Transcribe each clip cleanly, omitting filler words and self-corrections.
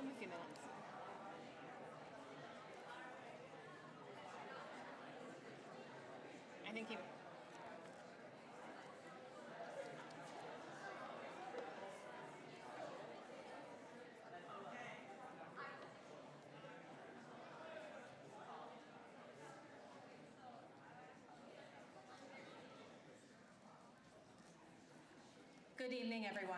them a few minutes. I think he... Good evening, everyone.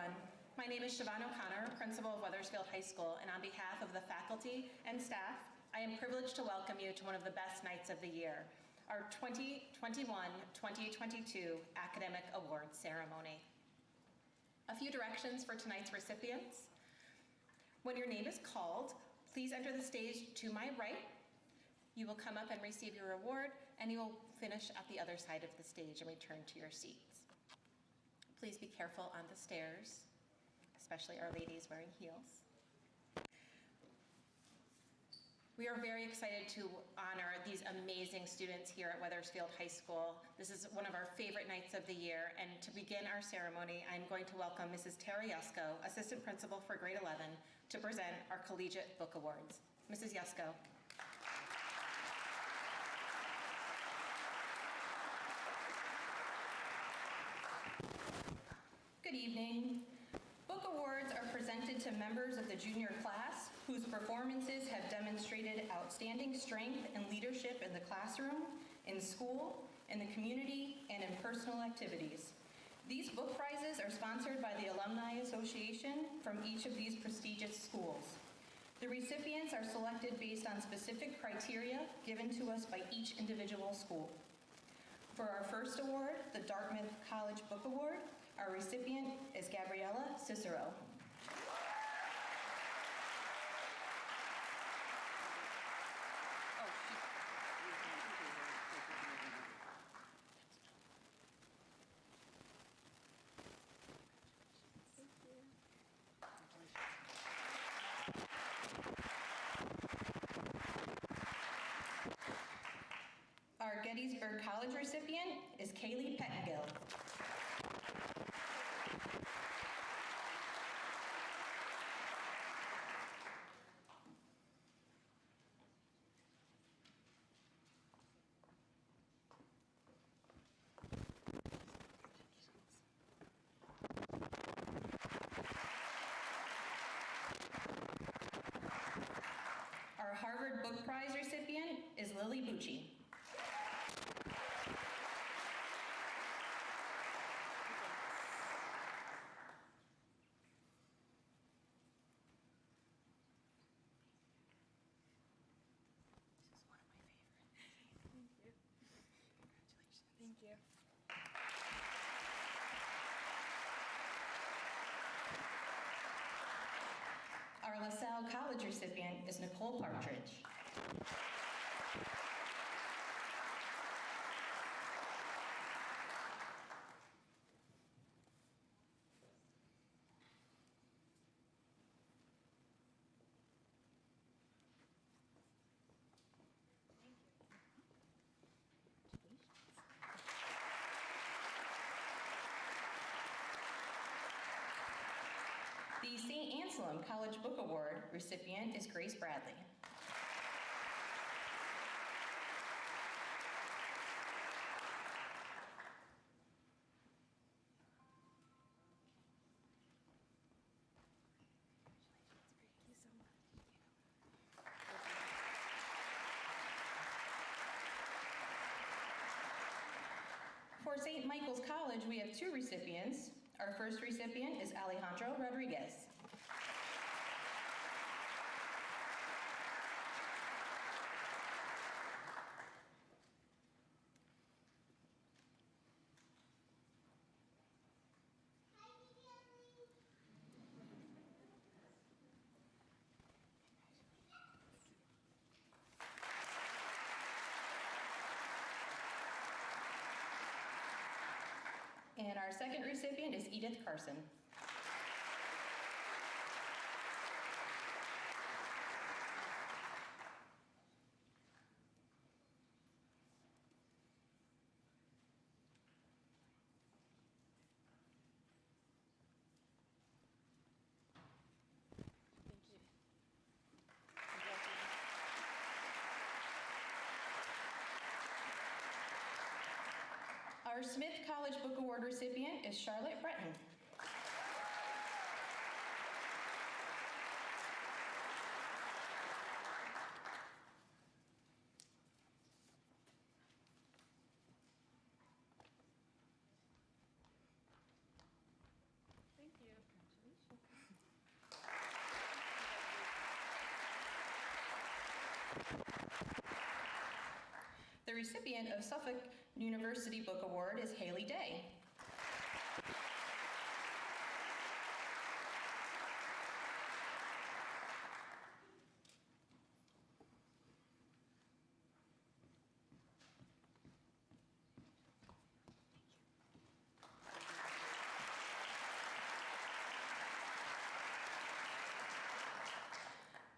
My name is Siobhan O'Connor, principal of Wethersfield High School, and on behalf of the faculty and staff, I am privileged to welcome you to one of the best nights of the year, our 2021-2022 Academic Awards ceremony. A few directions for tonight's recipients. When your name is called, please enter the stage to my right. You will come up and receive your award, and you will finish at the other side of the stage and return to your seats. Please be careful on the stairs, especially our ladies wearing heels. We are very excited to honor these amazing students here at Wethersfield High School. This is one of our favorite nights of the year, and to begin our ceremony, I'm going to welcome Mrs. Tara Yusko, Assistant Principal for Grade 11, to present our Collegiate Book Awards. Mrs. Yusko. Good evening. Book awards are presented to members of the junior class whose performances have demonstrated outstanding strength and leadership in the classroom, in school, in the community, and in personal activities. These book prizes are sponsored by the Alumni Association from each of these prestigious schools. The recipients are selected based on specific criteria given to us by each individual school. For our first award, the Dartmouth College Book Award, our recipient is Gabriella Cicero. Our Gettysburg College recipient is Kaylee Pettengill. Our Harvard Book Prize recipient is Lily Bucci. Thank you. Our LaSalle College recipient is Nicole Partridge. The St. Anselm College Book Award recipient is Grace Bradley. Thank you so much. For St. Michael's College, we have two recipients. Our first recipient is Alejandro Rodriguez. And our second recipient is Edith Carson. Thank you. Our Smith College Book Award recipient is Charlotte Breton. Thank you. The recipient of Suffolk University Book Award is Haley Day.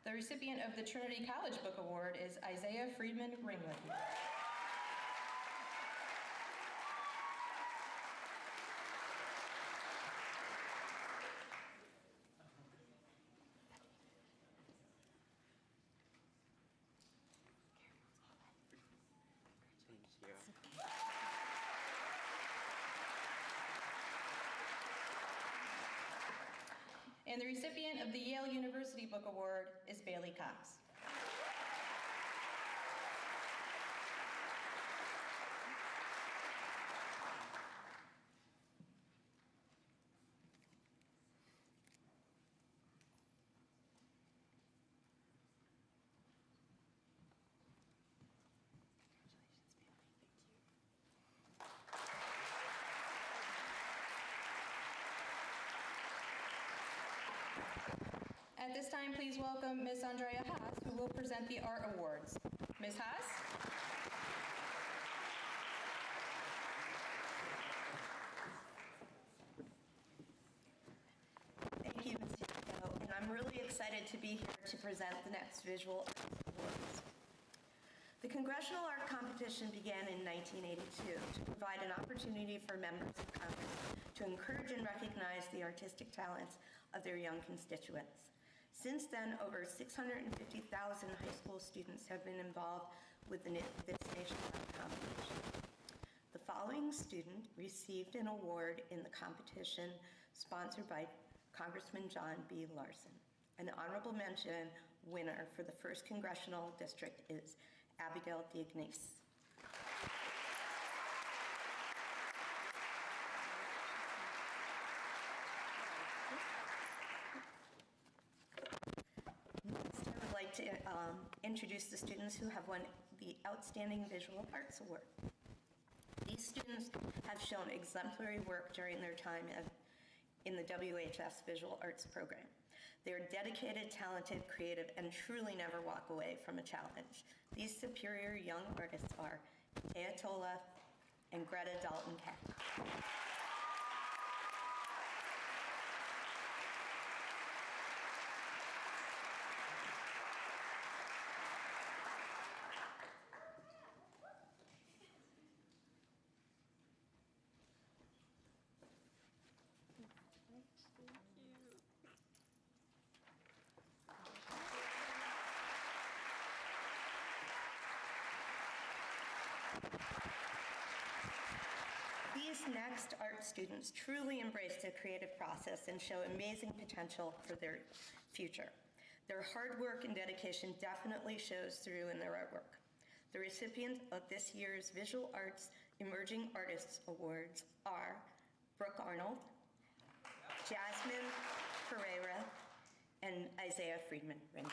The recipient of the Trinity College Book Award is Isaiah Friedman Ringwood. And the recipient of the Yale University Book Award is Bailey Cox. At this time, please welcome Ms. Andrea Haas, who will present the Art Awards. Ms. Haas? Thank you, Ms. Tico, and I'm really excited to be here to present the next Visual Arts Awards. The Congressional Art Competition began in 1982 to provide an opportunity for members of Congress to encourage and recognize the artistic talents of their young constituents. Since then, over 650,000 high school students have been involved with this nationwide competition. The following student received an award in the competition sponsored by Congressman John B. Larson. An honorable mention winner for the 1st Congressional District is Abigail D'Ignace. Next, I would like to introduce the students who have won the Outstanding Visual Arts Award. These students have shown exemplary work during their time in the WHS Visual Arts program. They are dedicated, talented, creative, and truly never walk away from a challenge. These superior young artists are Ayatollah and Greta Dalton-Cat. These next art students truly embrace the creative process and show amazing potential for their future. Their hard work and dedication definitely shows through in their artwork. The recipients of this year's Visual Arts Emerging Artists Awards are Brooke Arnold, Jasmine Pereira, and Isaiah Friedman Ringwood.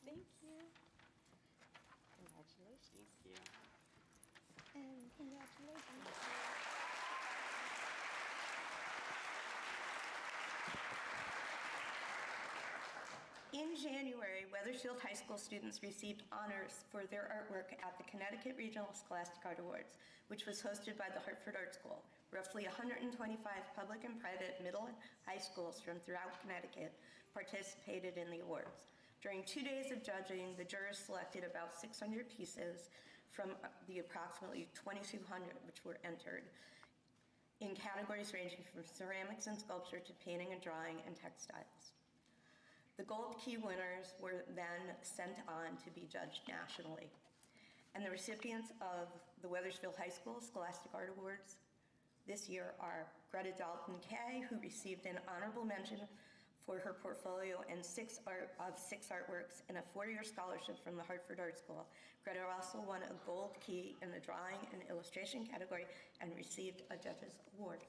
Thank you. Congratulations. Thank you. And congratulations. In January, Wethersfield High School students received honors for their artwork at the Connecticut Regional Scholastic Art Awards, which was hosted by the Hartford Art School. Roughly 125 public and private middle and high schools from throughout Connecticut participated in the awards. During 2 days of judging, the jurors selected about 600 pieces from the approximately 2,200 which were entered in categories ranging from ceramics and sculpture to painting and drawing and textiles. The Gold Key winners were then sent on to be judged nationally. And the recipients of the Wethersfield High School Scholastic Art Awards this year are Greta Dalton Kay, who received an honorable mention for her portfolio and six artworks and a 4-year scholarship from the Hartford Art School. Greta also won a Gold Key in the drawing and illustration category and received a judge's award.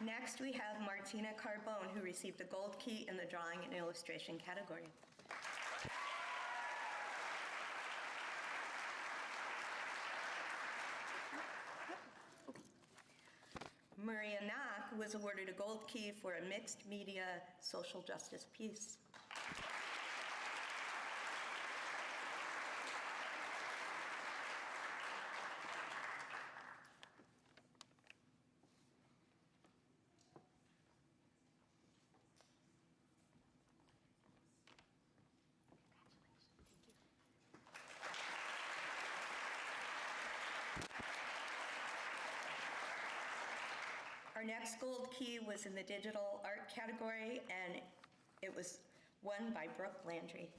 Next, we have Martina Carbone, who received a Gold Key in the drawing and illustration category. Maria Knock was awarded a Gold Key for a mixed media social justice piece. Our next Gold Key was in the digital art category, and it was won by Brooke Landry.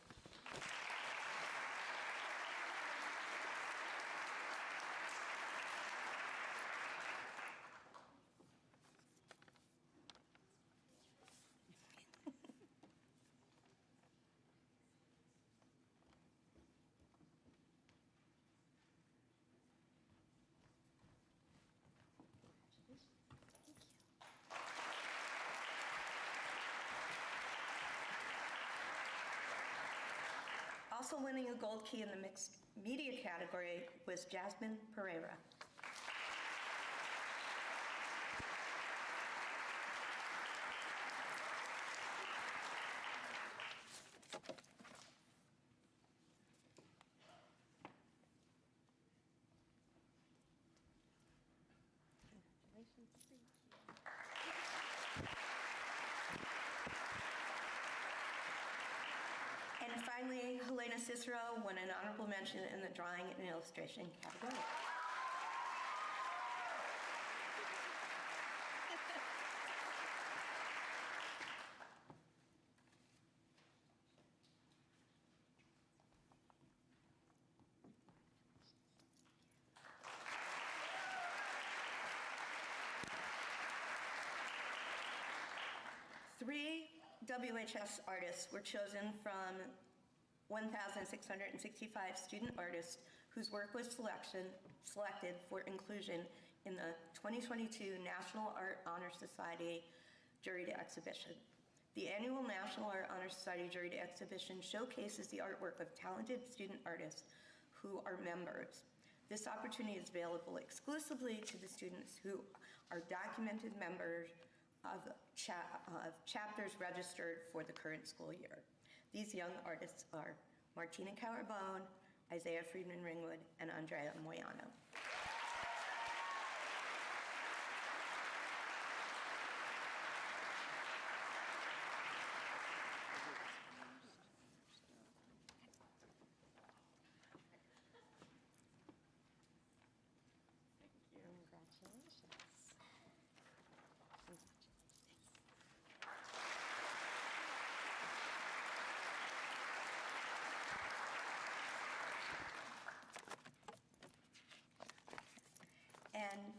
Also winning a Gold Key in the mixed media category was Jasmine Pereira. And finally, Helena Cicero won an honorable mention in the drawing and illustration category. Three WHS artists were chosen from 1,665 student artists whose work was selected for inclusion in the 2022 National Art Honor Society Juried Exhibition. The annual National Art Honor Society Juried Exhibition showcases the artwork of talented student artists who are members. This opportunity is available exclusively to the students who are documented members of chapters registered for the current school year. These young artists are Martina Carbone, Isaiah Friedman Ringwood, and Andrea Moyano. And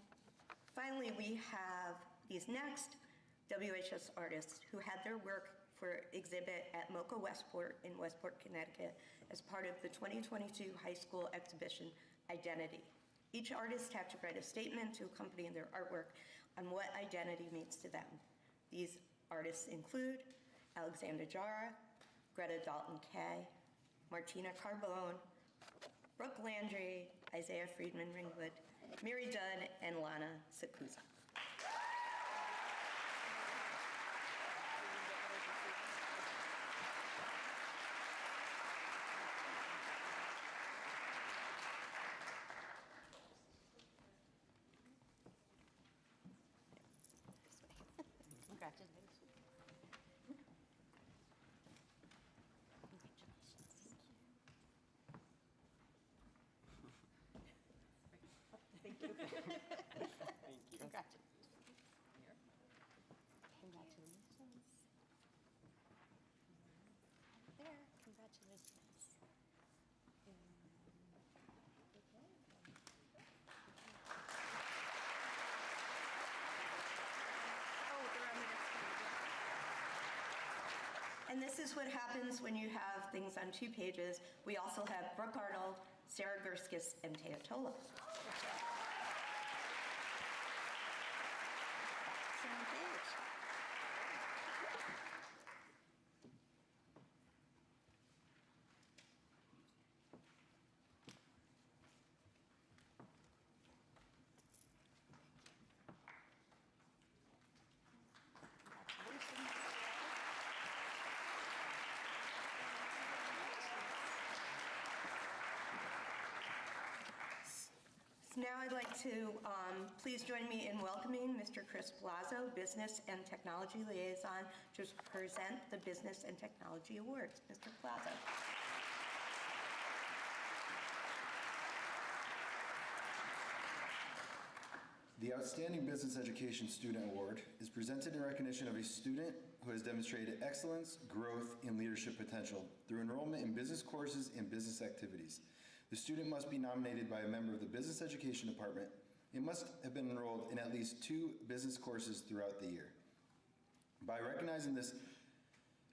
finally, we have these next WHS artists who had their work for exhibit at MoCA Westport in Westport, Connecticut as part of the 2022 high school exhibition Identity. Each artist had to write a statement to accompany their artwork on what identity means to them. These artists include Alexandra Jara, Greta Dalton Kay, Martina Carbone, Brooke Landry, Isaiah Friedman Ringwood, Mary Dunn, and Lana Sakusa. you. Congratulations. Congratulations. There, congratulations. Oh, they're on the next page. And this is what happens when you have things on 2 pages. We also have Brooke Arnold, Sarah Gerskis, and Taya Tola. Same page. So now I'd like to please join me in welcoming Mr. Chris Palazzo, Business and Technology Liaison, to present the Business and Technology Awards. Mr. Palazzo. The Outstanding Business Education Student Award is presented in recognition of a student who has demonstrated excellence, growth, and leadership potential through enrollment in business courses and business activities. The student must be nominated by a member of the Business Education Department and must have been enrolled in at least 2 business courses throughout the year. By recognizing this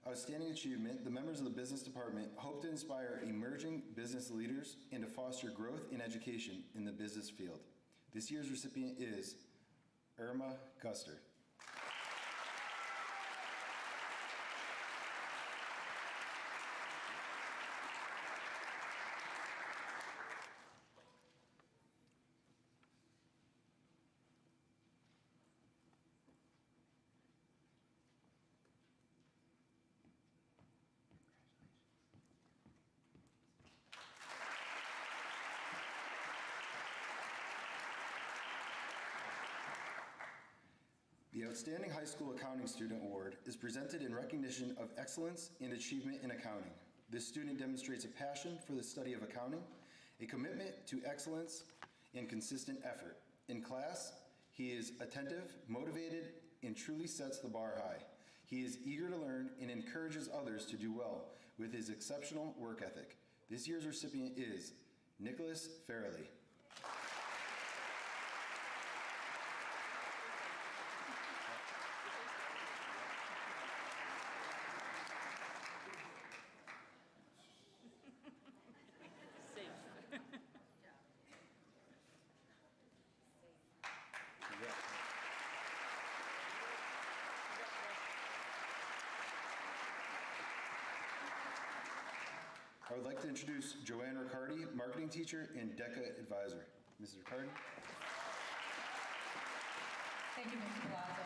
outstanding achievement, the members of the Business Department hope to inspire emerging business leaders and to foster growth in education in the business field. This year's recipient is Irma Guster. The Outstanding High School Accounting Student Award is presented in recognition of excellence and achievement in accounting. This student demonstrates a passion for the study of accounting, a commitment to excellence, and consistent effort. In class, he is attentive, motivated, and truly sets the bar high. He is eager to learn and encourages others to do well with his exceptional work ethic. This year's recipient is Nicholas Farrelly. I would like to introduce Joanne Riccardi, marketing teacher and DECA advisor. Mrs. Riccardi. Thank you, Mr. Palazzo.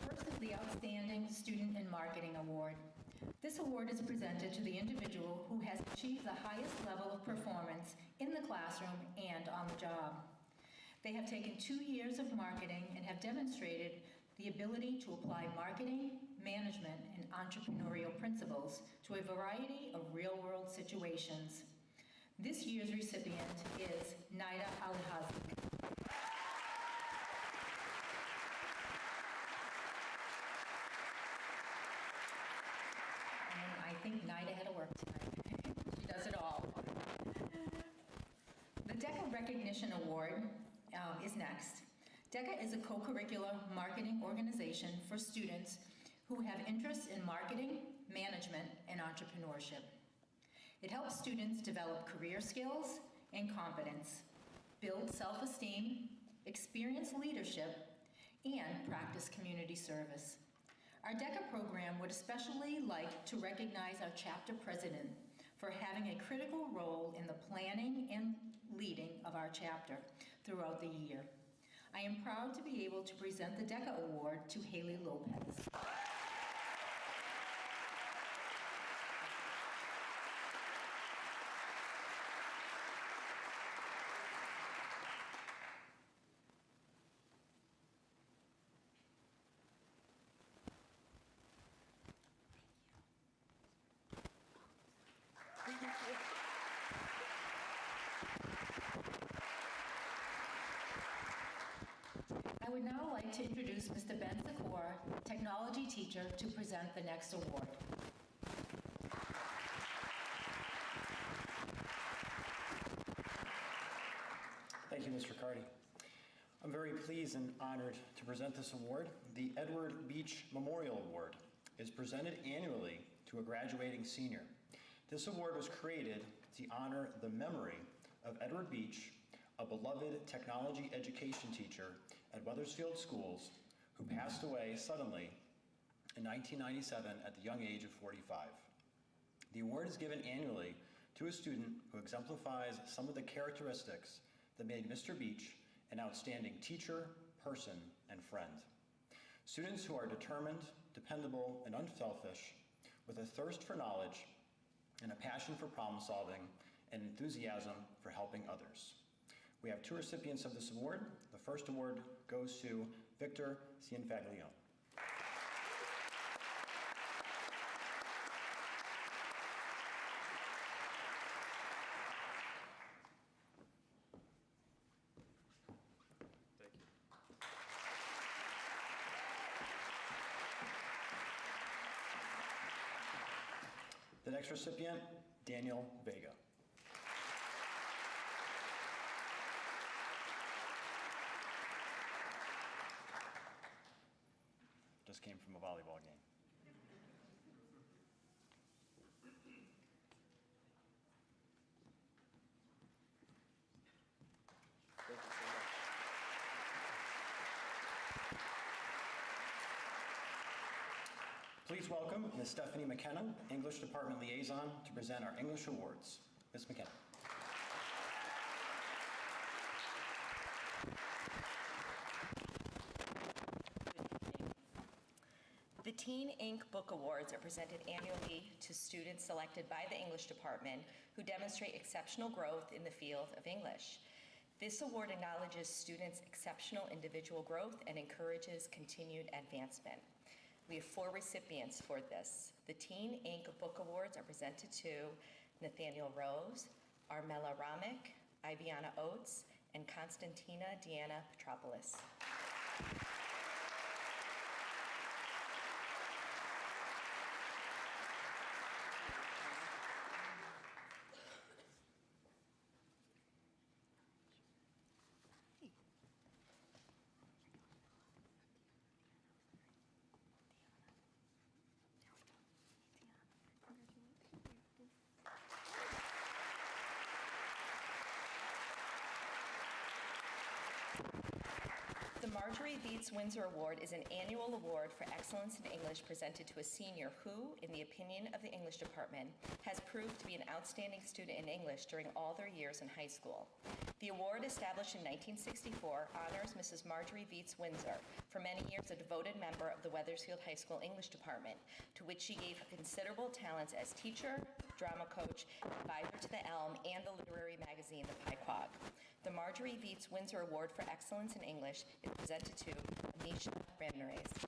First is the Outstanding Student in Marketing Award. This award is presented to the individual who has achieved the highest level of performance in the classroom and on the job. They have taken 2 years of marketing and have demonstrated the ability to apply marketing, management, and entrepreneurial principles to a variety of real-world situations. This year's recipient is Naida Alhazi. And I think Naida had to work tonight. She does it all. The DECA Recognition Award is next. DECA is a co-curricular marketing organization for students who have interests in marketing, management, and entrepreneurship. It helps students develop career skills and competence, build self-esteem, experience leadership, and practice community service. Our DECA program would especially like to recognize our chapter president for having a critical role in the planning and leading of our chapter throughout the year. I am proud to be able to present the DECA Award to Haley Lopez. would now like to introduce Mr. Ben Zakor, technology teacher, to present the next award. Thank you, Mr. Carty. I'm very pleased and honored to present this award. The Edward Beach Memorial Award is presented annually to a graduating senior. This award was created to honor the memory of Edward Beach, a beloved technology education teacher at Wethersfield Schools who passed away suddenly in 1997 at the young age of 45. The award is given annually to a student who exemplifies some of the characteristics that made Mr. Beach an outstanding teacher, person, and friend. Students who are determined, dependable, and unselfish, with a thirst for knowledge and a passion for problem solving and enthusiasm for helping others. We have two recipients of this award. The first award goes to Victor Cienfaglione. The next recipient, Daniel Vega. Just came from a volleyball game. Thank you so much. Please welcome Ms. Stephanie McKenna, English Department Liaison, to present our English Awards. Ms. McKenna. The Teen Inc. Book Awards are presented annually to students selected by the English department who demonstrate exceptional growth in the field of English. This award acknowledges students' exceptional individual growth and encourages continued advancement. We have 4 recipients for this. The Teen Inc. Book Awards are presented to Nathaniel Rose, Armella Ramick, Iviana Oates, and Constantina Deanna Petropoulos. The Marjorie Vietz Windsor Award is an annual award for excellence in English presented to a senior who, in the opinion of the English department, has proved to be an outstanding student in English during all their years in high school. The award, established in 1964, honors Mrs. Marjorie Vietz Windsor, for many years a devoted member of the Wethersfield High School English department, to which she gave her considerable talents as teacher, drama coach, advisor to the Elm, and the literary magazine, The Pequog. The Marjorie Vietz Windsor Award for Excellence in English is presented to Anisha Ramnarez.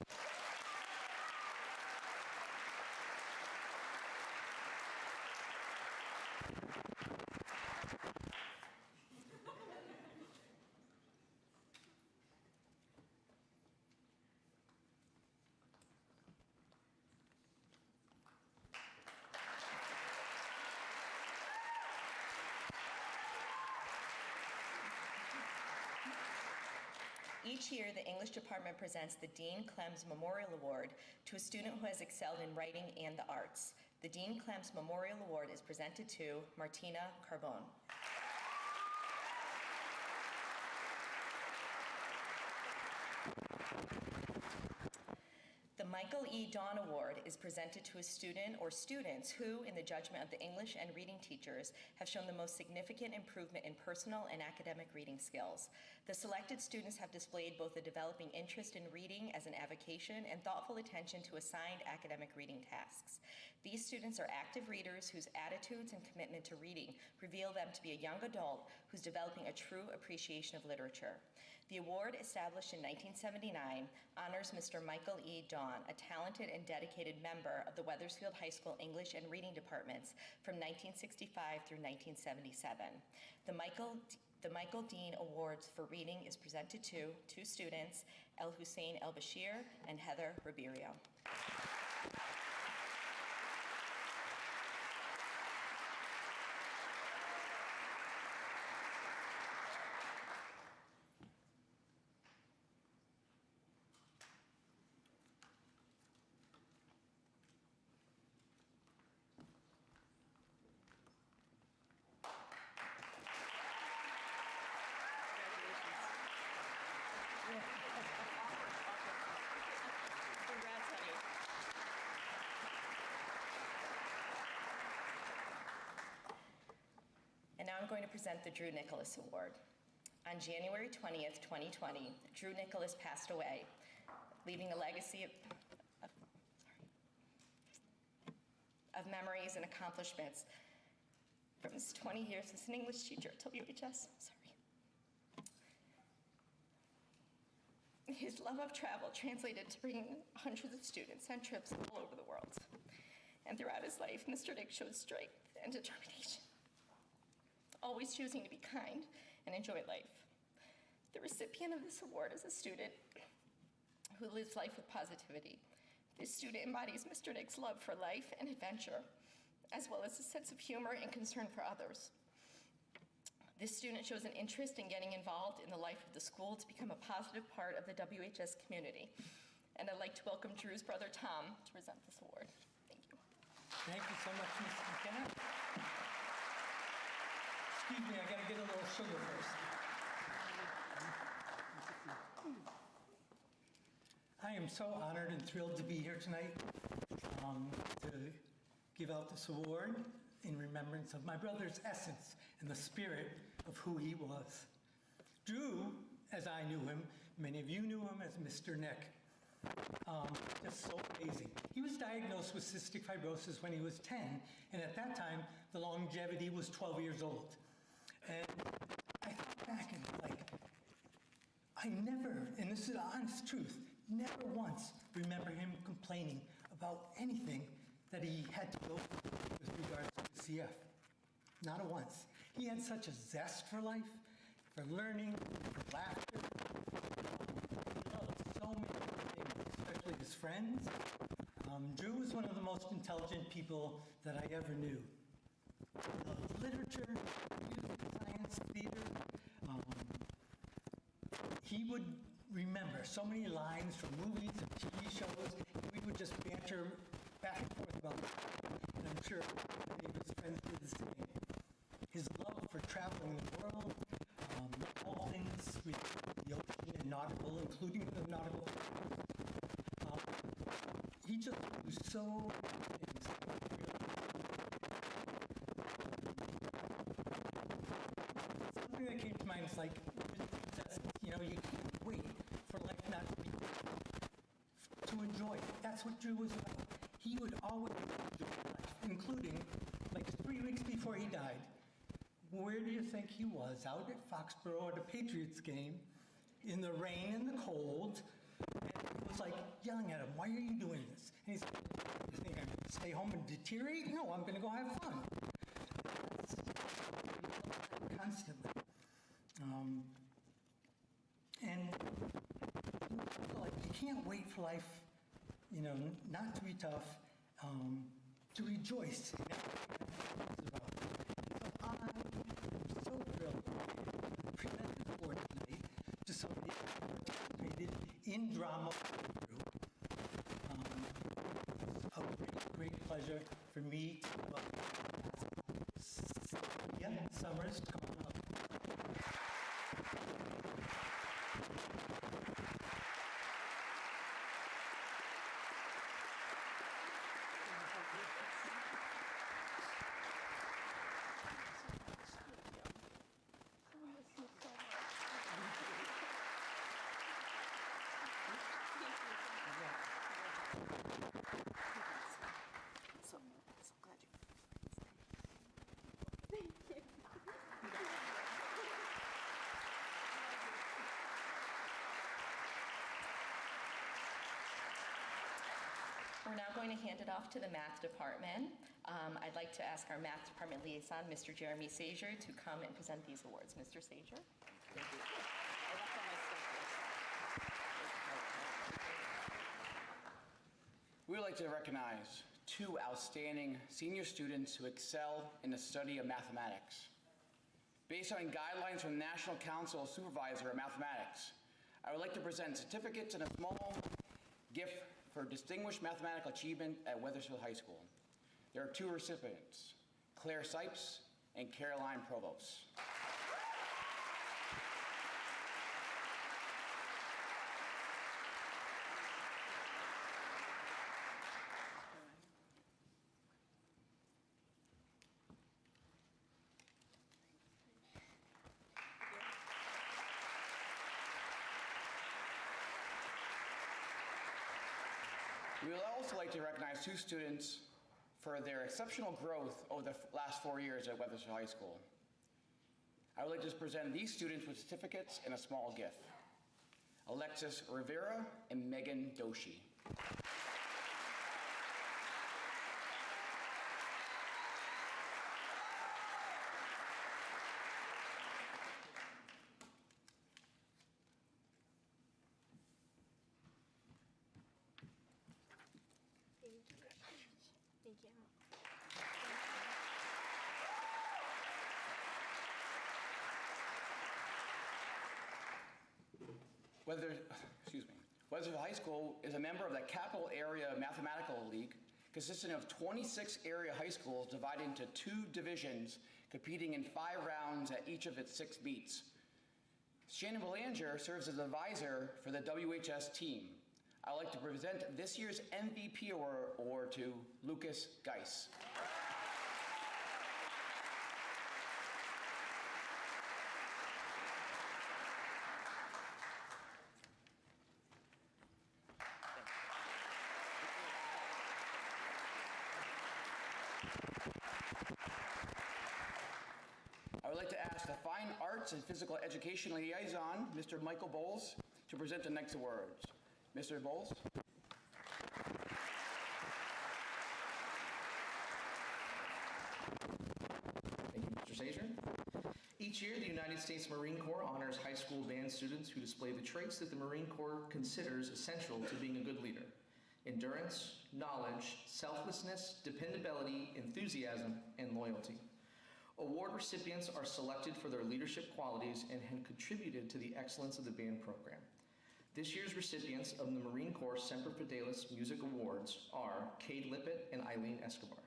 Each year, the English department presents the Dean Clems Memorial Award to a student who has excelled in writing and the arts. The Dean Clems Memorial Award is presented to Martina Carbone. The Michael E. Dawn Award is presented to a student or students who, in the judgment of the English and reading teachers, have shown the most significant improvement in personal and academic reading skills. The selected students have displayed both a developing interest in reading as an avocation and thoughtful attention to assigned academic reading tasks. These students are active readers whose attitudes and commitment to reading reveal them to be a young adult who's developing a true appreciation of literature. The award, established in 1979, honors Mr. Michael E. Dawn, a talented and dedicated member of the Wethersfield High School English and Reading departments from 1965 through 1977. The Michael The Michael Dean Awards for Reading is presented to two students, El Hussein El Bashir and Heather Ribeiro. Congrats, honey. And now I'm going to present the Drew Nicholas Award. On January 20th, 2020, Drew Nicholas passed away, leaving a legacy of memories and accomplishments from his 20 years as an English teacher at WHS. His love of travel translated to bringing hundreds of students on trips all over the world. And throughout his life, Mr. Nick showed strength and determination, always choosing to be kind and enjoy life. The recipient of this award is a student who lives life with positivity. This student embodies Mr. Nick's love for life and adventure, as well as a sense of humor and concern for others. This student shows an interest in getting involved in the life of the school to become a positive part of the WHS community. And I'd like to welcome Drew's brother, Tom, to present this award. Thank you. Thank you so much, Ms. McKenna. Excuse me, I gotta get a little sugar first. I am so honored and thrilled to be here tonight to give out this award in remembrance of my brother's essence and the spirit of who he was. Drew, as I knew him, many of you knew him as Mr. Nick. Just so amazing. He was diagnosed with cystic fibrosis when he was 10, and at that time, the longevity was 12 years old. And I thought back and I never, and this is the honest truth, never once remember him complaining about anything that he had to go through with regards to the CF. Not a once. He had such a zest for life, for learning, for laughter. He loved so many things, especially his friends. Drew was one of the most intelligent people that I ever knew. He loved literature, music, science, theater. He would remember so many lines from movies and TV shows. We would just banter back and forth about it. And I'm sure many of his friends did the same. His love for traveling the world, all things with the ocean and nautical, including the nautical. He just was so something that came to mind is like, you know, you can't wait for life not to be to enjoy it. That's what Drew was about. He would always enjoy life, including, like 3 weeks before he died, where do you think he was? Out at Foxborough at a Patriots game, in the rain and the cold, and it was like yelling at him, why are you doing this? And he's like, you think I'm going to stay home and deteriorate? No, I'm going to go have fun. Constantly. And like, you can't wait for life, you know, not to be tough, to rejoice in everything that it's about. And so I'm so thrilled to present this award tonight to somebody who participated in drama group. It's a great, great pleasure for me to welcome Summers. Come on up. We're now going to hand it off to the math department. I'd like to ask our math department liaison, Mr. Jeremy Sager, to come and present these awards. Mr. Sager? Thank you. I left all my stuff list. We would like to recognize 2 outstanding senior students who excel in the study of mathematics. Based on guidelines from the National Council Supervisor of Mathematics, I would like to present certificates and a small gift for distinguished mathematical achievement at Wethersfield High School. There are 2 recipients, Claire Sipes and Caroline Provost. We would also like to recognize 2 students for their exceptional growth over the last 4 years at Wethersfield High School. I would like to present these students with certificates and a small gift. Alexis Rivera and Megan Doshi. Thank you. Wethersfield High School is a member of the Capital Area Mathematical League, consisting of 26 area high schools divided into 2 divisions, competing in 5 rounds at each of its 6 meets. Shannon Belanger serves as advisor for the WHS team. I would like to present this year's MVP award to Lucas Geis. I would like to ask the Fine Arts and Physical Education Liaison, Mr. Michael Bowles, to present the next awards. Mr. Bowles? Thank you, Mr. Sager. Each year, the United States Marine Corps honors high school band students who display the traits that the Marine Corps considers essential to being a good leader: endurance, knowledge, selflessness, dependability, enthusiasm, and loyalty. Award recipients are selected for their leadership qualities and have contributed to the excellence of the band program. This year's recipients of the Marine Corps Semper Fidelis Music Awards are Cade Lippett and Eileen Escobar.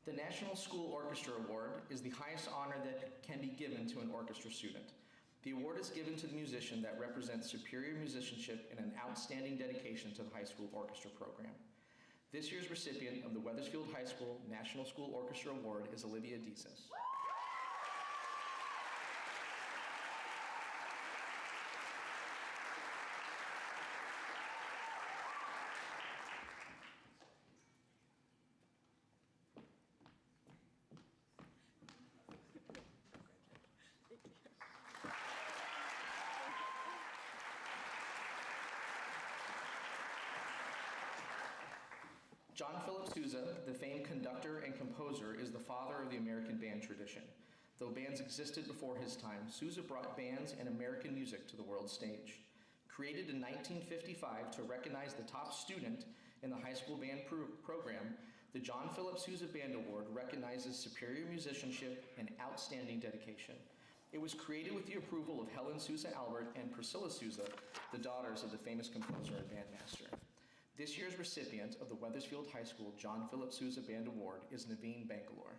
The National School Orchestra Award is the highest honor that can be given to an orchestra student. The award is given to the musician that represents superior musicianship and an outstanding dedication to the high school orchestra program. This year's recipient of the Wethersfield High School National School Orchestra Award is Olivia Desis. John Philip Sousa, the famed conductor and composer, is the father of the American band tradition. Though bands existed before his time, Sousa brought bands and American music to the world stage. Created in 1955 to recognize the top student in the high school band program, the John Philip Sousa Band Award recognizes superior musicianship and outstanding dedication. It was created with the approval of Helen Sousa Albert and Priscilla Sousa, the daughters of the famous composer and bandmaster. This year's recipient of the Wethersfield High School John Philip Sousa Band Award is Naveen Bangalore.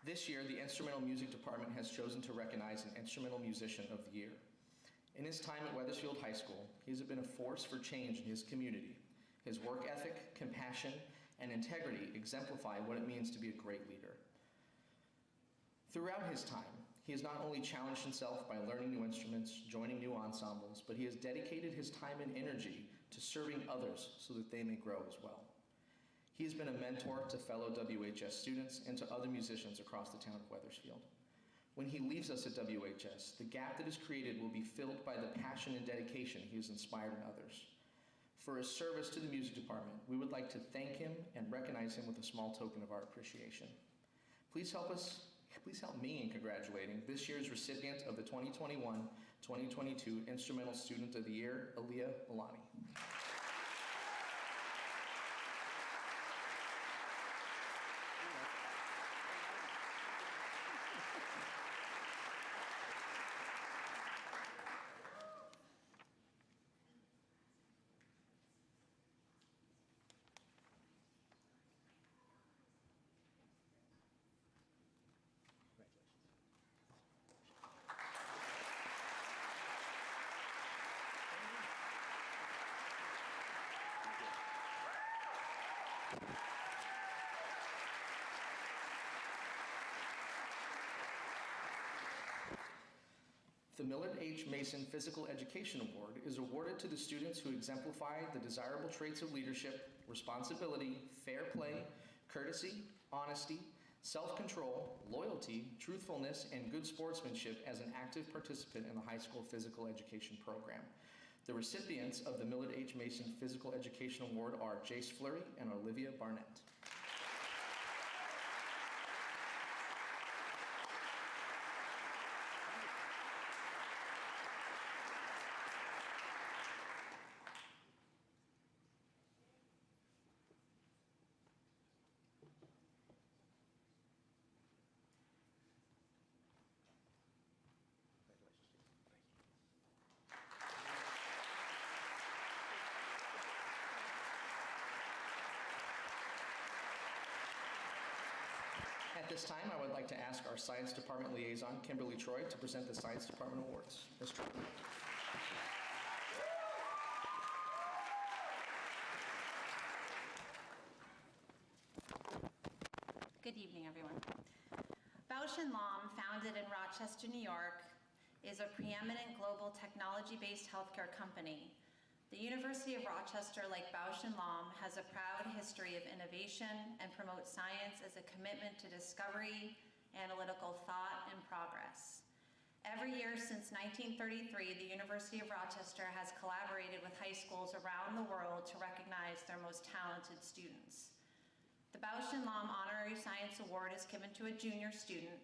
This year, the Instrumental Music Department has chosen to recognize an Instrumental Musician of the Year. In his time at Wethersfield High School, he has been a force for change in his community. His work ethic, compassion, and integrity exemplify what it means to be a great leader. Throughout his time, he has not only challenged himself by learning new instruments, joining new ensembles, but he has dedicated his time and energy to serving others so that they may grow as well. He has been a mentor to fellow WHS students and to other musicians across the town of Wethersfield. When he leaves us at WHS, the gap that is created will be filled by the passion and dedication he has inspired in others. For his service to the music department, we would like to thank him and recognize him with a small token of our appreciation. Please help me in congratulating this year's recipient of the 2021-2022 Instrumental Student of the Year, Aaliyah Milani. The Millard H. Mason Physical Education Award is awarded to the students who exemplify the desirable traits of leadership, responsibility, fair play, courtesy, honesty, self-control, loyalty, truthfulness, and good sportsmanship as an active participant in the high school physical education program. The recipients of the Millard H. Mason Physical Education Award are Jace Fleury and Olivia Barnett. At this time, I would like to ask our Science Department Liaison, Kimberly Troy, to present the Science Department Awards. Ms. Troy. Good evening, everyone. Bausch & Lomb, founded in Rochester, New York, is a preeminent global technology-based healthcare company. The University of Rochester, like Bausch & Lomb, has a proud history of innovation and promotes science as a commitment to discovery, analytical thought, and progress. Every year since 1933, the University of Rochester has collaborated with high schools around the world to recognize their most talented students. The Bausch & Lomb Honorary Science Award is given to a junior student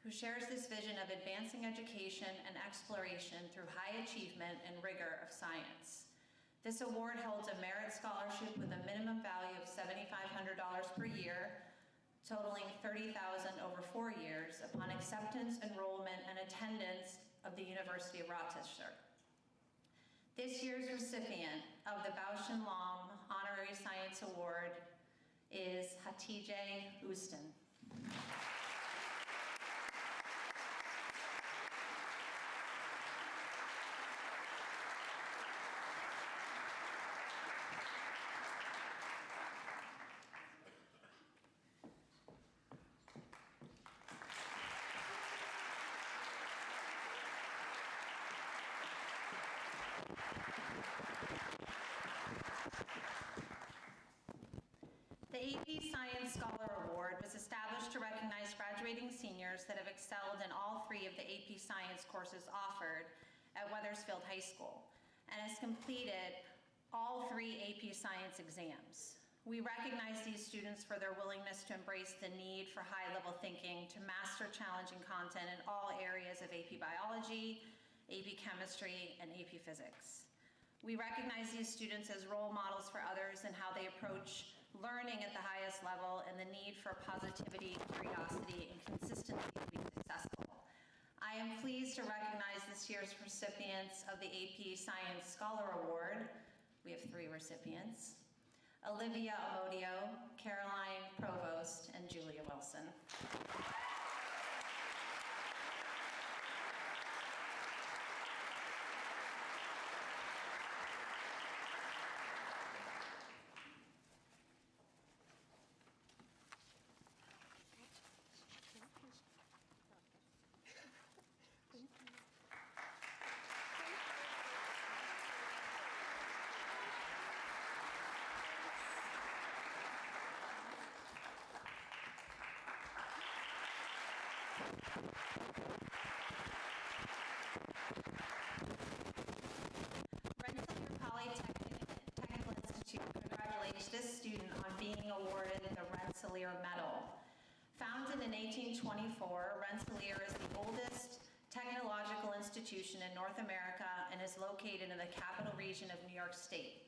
who shares this vision of advancing education and exploration through high achievement and rigor of science. This award holds a merit scholarship with a minimum value of $7,500 per year, totaling $30,000 over 4 years upon acceptance, enrollment, and attendance of the University of Rochester. This year's recipient of the Bausch & Lomb Honorary Science Award is Hatice Ustin. The AP Science Scholar Award was established to recognize graduating seniors that have excelled in all 3 of the AP Science courses offered at Wethersfield High School and has completed all 3 AP Science exams. We recognize these students for their willingness to embrace the need for high-level thinking to master challenging content in all areas of AP Biology, AP Chemistry, and AP Physics. We recognize these students as role models for others in how they approach learning at the highest level and the need for positivity, curiosity, and consistency to be successful. I am pleased to recognize this year's recipients of the AP Science Scholar Award. We have 3 recipients: Olivia Amodio, Caroline Provost, and Julia Wilson. Rensselaer Polytechnical Institute congratulates this student on being awarded the Rensselaer Medal. Founded in 1824, Rensselaer is the oldest technological institution in North America and is located in the Capital Region of New York State.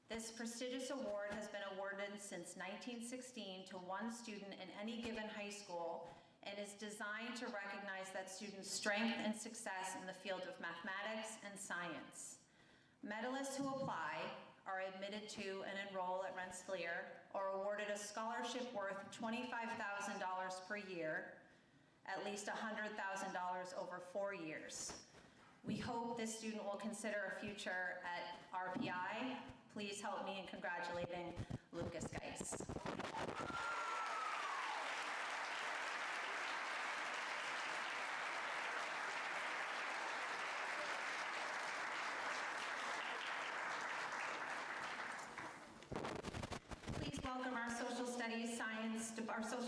This prestigious award has been awarded since 1916 to one student in any given high school and is designed to recognize that student's strength and success in the field of mathematics and science. Medalists who apply are admitted to and enroll at Rensselaer or awarded a scholarship worth $25,000 per year, at least $100,000 over 4 years. We hope this student will consider a future at RPI. Please help me in congratulating Lucas Geis. Please welcome our Social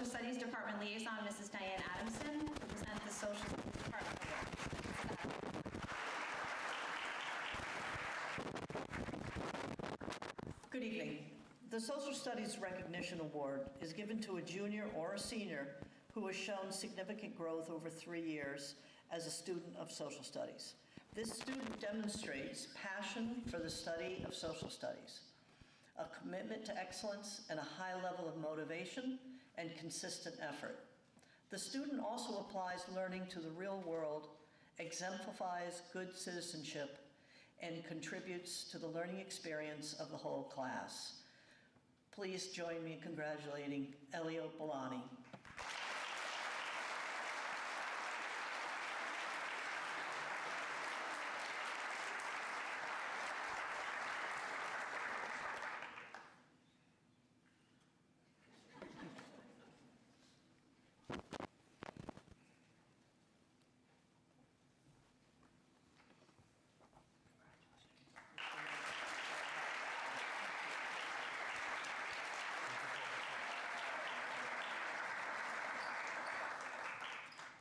Studies Department Liaison, Mrs. Diane Adamson, to present the Social Studies Department Award. Good evening. The Social Studies Recognition Award is given to a junior or a senior who has shown significant growth over 3 years as a student of social studies. This student demonstrates passion for the study of social studies, a commitment to excellence, and a high level of motivation and consistent effort. The student also applies learning to the real world, exemplifies good citizenship, and contributes to the learning experience of the whole class. Please join me in congratulating Elio Bolani.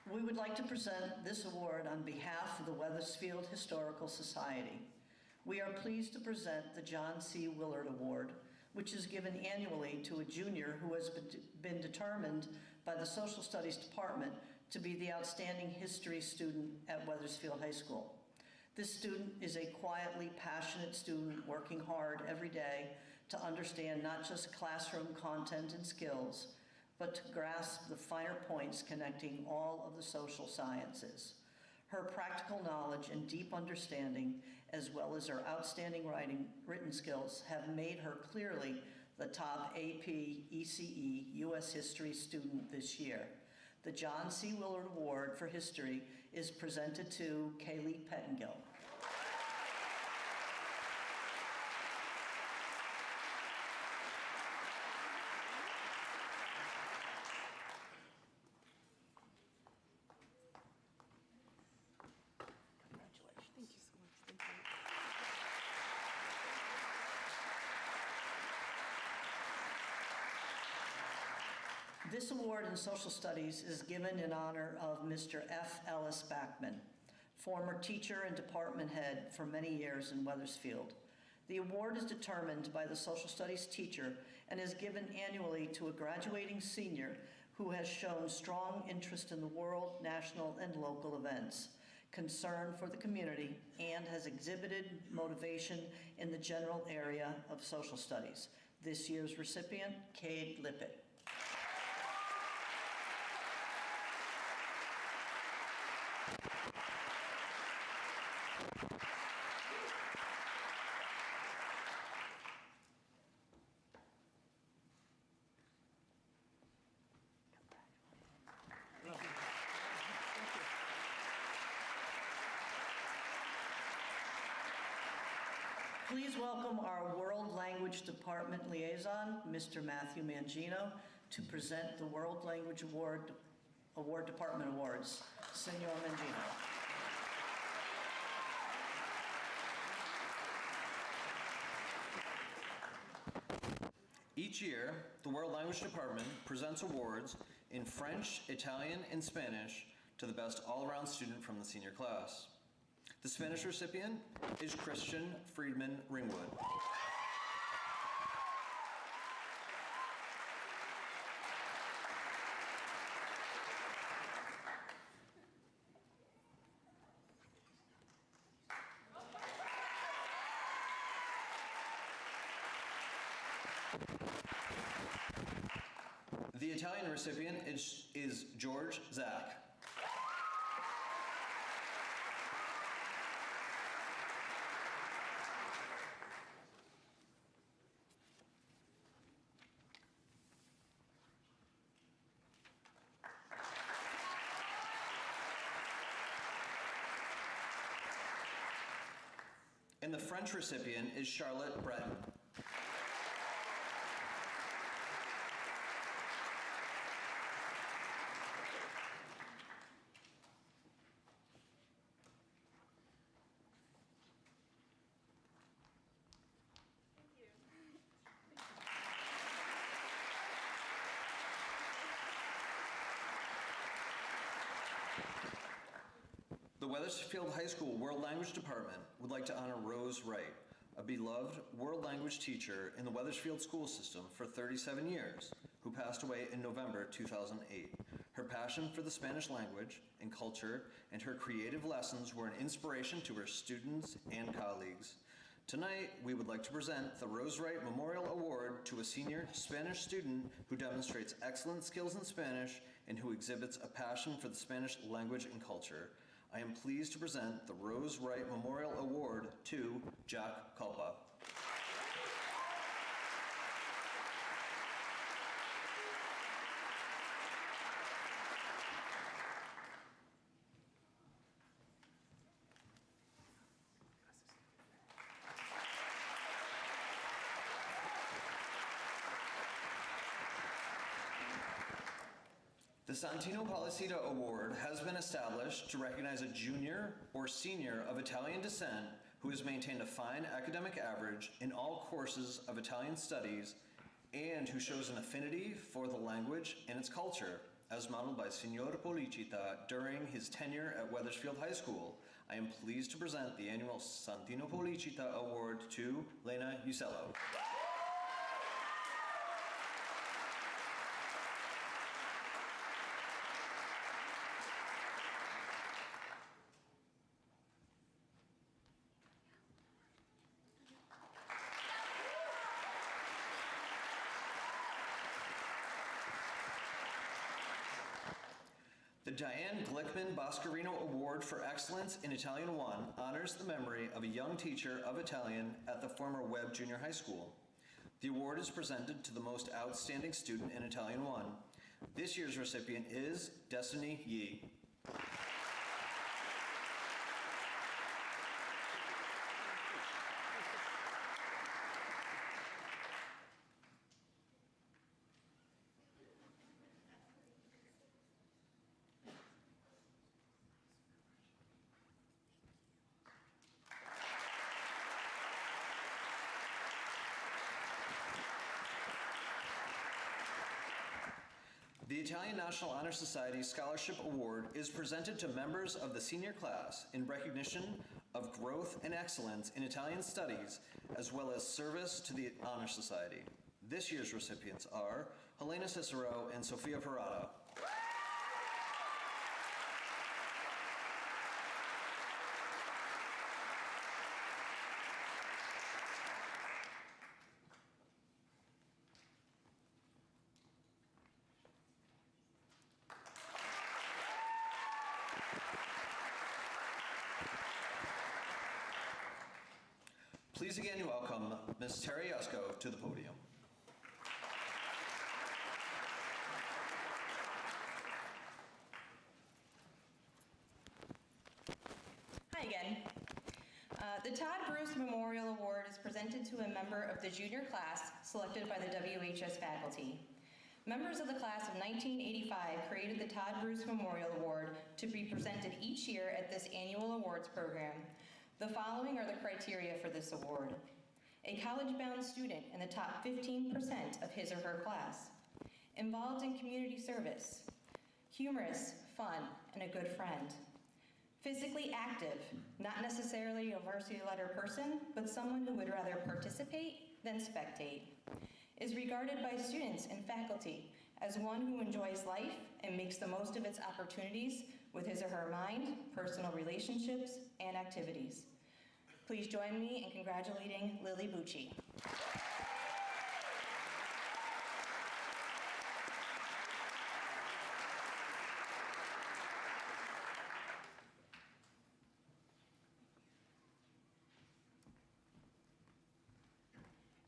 We would like to present this award on behalf of the Wethersfield Historical Society. We are pleased to present the John C. Willard Award, which is given annually to a junior who has been determined by the Social Studies Department to be the outstanding history student at Wethersfield High School. This student is a quietly passionate student working hard every day to understand not just classroom content and skills, but to grasp the finer points connecting all of the social sciences. Her practical knowledge and deep understanding, as well as her outstanding written skills, have made her clearly the top AP ECE U.S. History student this year. The John C. Willard Award for History is presented to Kaylee Pettengill. This award in social studies is given in honor of Mr. F. Ellis Backman, former teacher and department head for many years in Wethersfield. The award is determined by the social studies teacher and is given annually to a graduating senior who has shown strong interest in the world, national, and local events, concern for the community, and has exhibited motivation in the general area of social studies. This year's recipient, Cade Lippett. Please welcome our World Language Department Liaison, Mr. Matthew Mangino, to present the World Language Award Department Awards. Senor Mangino. Each year, the World Language Department presents awards in French, Italian, and Spanish to the best all-around student from the senior class. The Spanish recipient is Christian Friedman Ringwood. The Italian recipient is George Zach. And the French recipient is Charlotte Breton. The Wethersfield High School World Language Department would like to honor Rose Wright, a beloved world language teacher in the Wethersfield school system for 37 years, who passed away in November 2008. Her passion for the Spanish language and culture and her creative lessons were an inspiration to her students and colleagues. Tonight, we would like to present the Rose Wright Memorial Award to a senior Spanish student who demonstrates excellent skills in Spanish and who exhibits a passion for the Spanish language and culture. I am pleased to present the Rose Wright Memorial Award to Jack Culpa. The Santino Policita Award has been established to recognize a junior or senior of Italian descent who has maintained a fine academic average in all courses of Italian studies and who shows an affinity for the language and its culture, as modeled by Signor Policita during his tenure at Wethersfield High School. I am pleased to present the annual Santino Policita Award to Lena Usello. The Diane Glickman Boscarino Award for Excellence in Italian 1 honors the memory of a young teacher of Italian at the former Webb Junior High School. The award is presented to the most outstanding student in Italian 1. This year's recipient is Destiny Yee. The Italian National Honor Society Scholarship Award is presented to members of the senior class in recognition of growth and excellence in Italian studies, as well as service to the Honor Society. This year's recipients are Helena Cicero and Sofia Parada. Please again welcome Ms. Terry Yusko to the podium. Hi again. The Todd Bruce Memorial Award is presented to a member of the junior class selected by the WHS faculty. Members of the class of 1985 created the Todd Bruce Memorial Award to be presented each year at this annual awards program. The following are the criteria for this award. A college-bound student in the top 15% of his or her class. Involved in community service. Humorous, fun, and a good friend. Physically active, not necessarily a varsity letter person, but someone who would rather participate than spectate. Is regarded by students and faculty as one who enjoys life and makes the most of its opportunities with his or her mind, personal relationships, and activities. Please join me in congratulating Lily Bucci.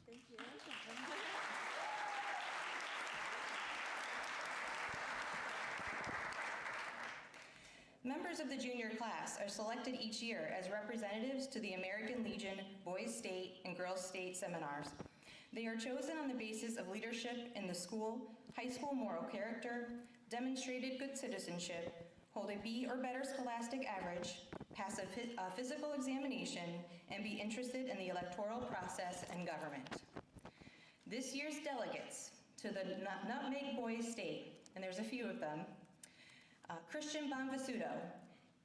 Thank you. Members of the junior class are selected each year as representatives to the American Legion Boys State and Girls State seminars. They are chosen on the basis of leadership in the school, high school moral character, demonstrated good citizenship, hold a B or better scholastic average, pass a physical examination, and be interested in the electoral process and government. This year's delegates to the Nutmeg Boys State, and there's a few of them, Christian Bonvisuto,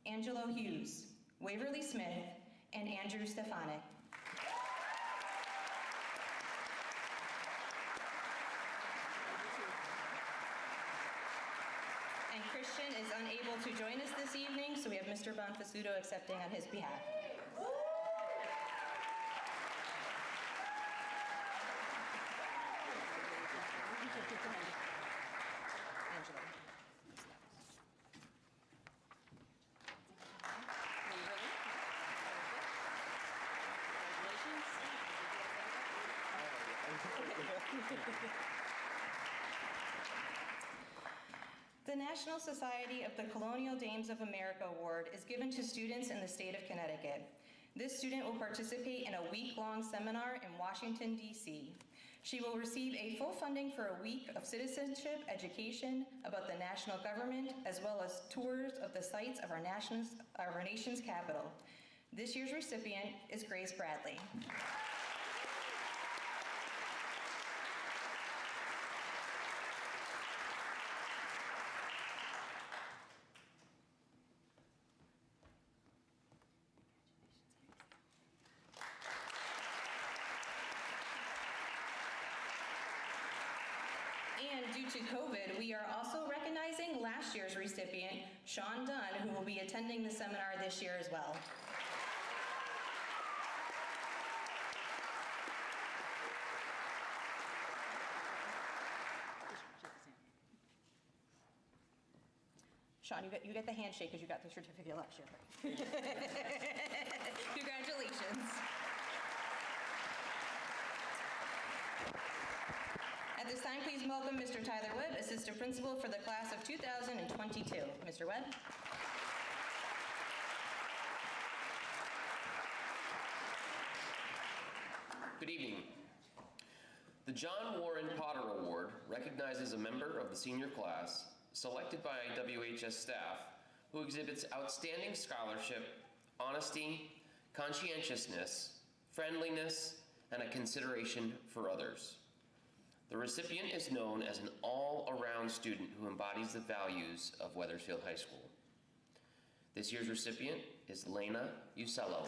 Angelo Hughes, Waverly Smith, and Andrew Stefanik. And Christian is unable to join us this evening, so we have Mr. Bonvisuto accepting on his behalf. The National Society of the Colonial Dames of America Award is given to students in the state of Connecticut. This student will participate in a week-long seminar in Washington, D.C. She will receive a full funding for a week of citizenship education about the national government, as well as tours of the sites of our nation's capital. This year's recipient is Grace Bradley. And due to COVID, we are also recognizing last year's recipient, Sean Dunn, who will be attending the seminar this year as well. Sean, you get the handshake because you got the certificate last year. Congratulations. At this time, please welcome Mr. Tyler Webb, Assistant Principal for the class of 2022. Mr. Webb. Good evening. The John Warren Potter Award recognizes a member of the senior class selected by WHS staff who exhibits outstanding scholarship, honesty, conscientiousness, friendliness, and a consideration for others. The recipient is known as an all-around student who embodies the values of Wethersfield High School. This year's recipient is Lena Usello.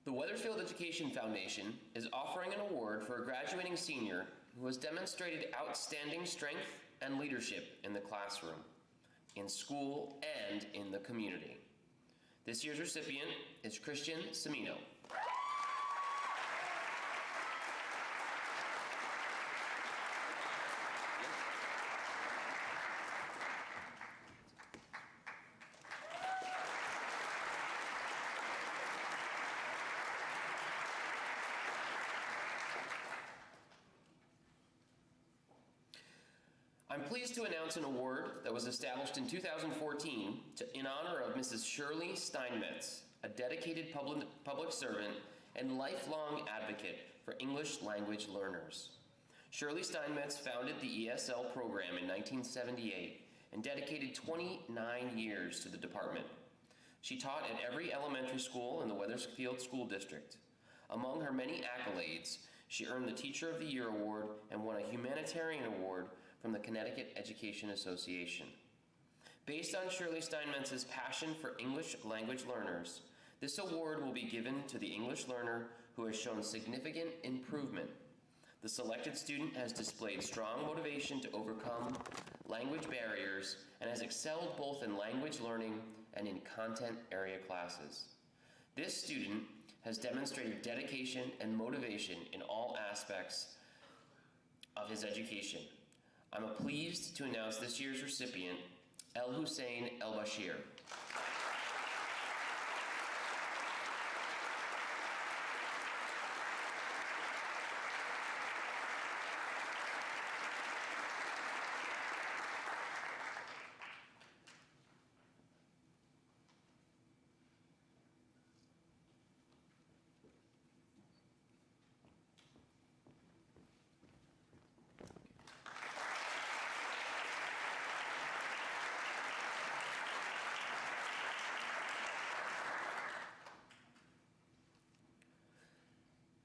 The Wethersfield Education Foundation is offering an award for a graduating senior who has demonstrated outstanding strength and leadership in the classroom, in school, and in the community. This year's recipient is Christian Semino. I'm pleased to announce an award that was established in 2014 in honor of Mrs. Shirley Steinmetz, a dedicated public servant and lifelong advocate for English language learners. Shirley Steinmetz founded the ESL program in 1978 and dedicated 29 years to the department. She taught at every elementary school in the Wethersfield School District. Among her many accolades, she earned the Teacher of the Year Award and won a Humanitarian Award from the Connecticut Education Association. Based on Shirley Steinmetz's passion for English language learners, this award will be given to the English learner who has shown significant improvement. The selected student has displayed strong motivation to overcome language barriers and has excelled both in language learning and in content area classes. This student has demonstrated dedication and motivation in all aspects of his education. I'm pleased to announce this year's recipient, El Hussein El Bashir.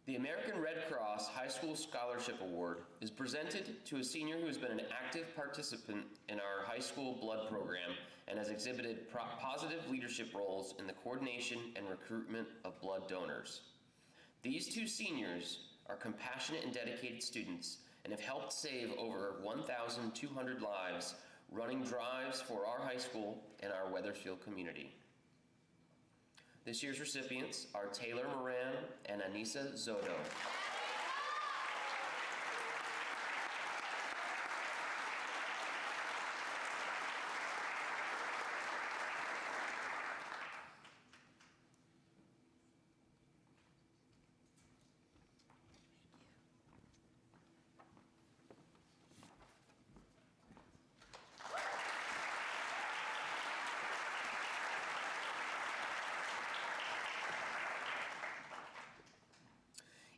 The American Red Cross High School Scholarship Award is presented to a senior who has been an active participant in our high school blood program and has exhibited positive leadership roles in the coordination and recruitment of blood donors. These two seniors are compassionate and dedicated students and have helped save over 1,200 lives running drives for our high school and our Wethersfield community. This year's recipients are Taylor Moran and Anissa Zodo.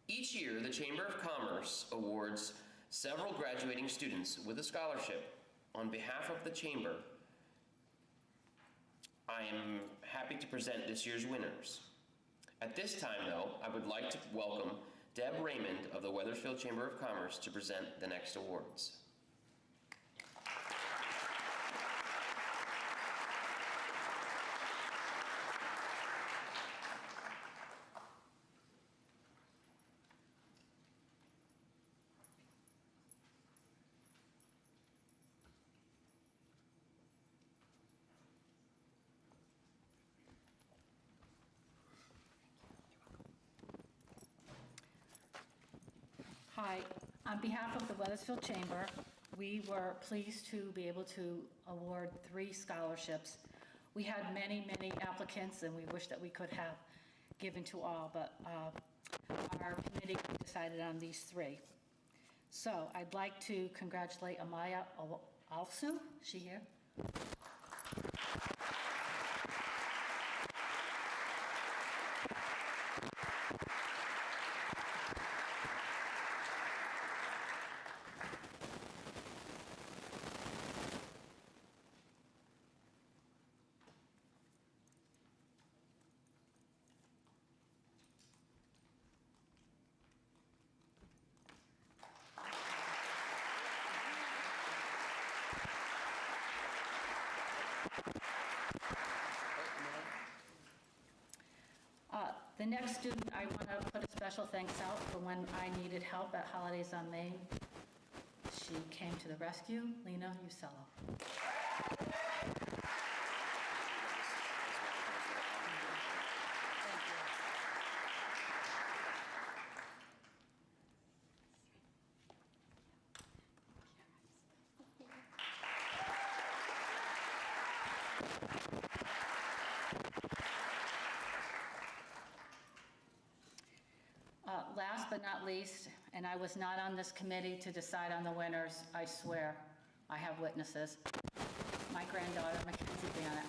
Each year, the Chamber of Commerce awards several graduating students with a scholarship. On behalf of the Chamber, I am happy to present this year's winners. At this time, though, I would like to welcome Deb Raymond of the Wethersfield Chamber of Commerce to present the next awards. Hi, on behalf of the Wethersfield Chamber, we were pleased to be able to award 3 scholarships. We had many, many applicants, and we wish that we could have given to all, but our committee decided on these 3. So I'd like to congratulate Amaya Alsu. Is she here? The next student, I want to put a special thanks out for when I needed help at Holidays on Main. She came to the rescue, Lena Usello. Last but not least, and I was not on this committee to decide on the winners, I swear, I have witnesses, my granddaughter, Mackenzie Bannett.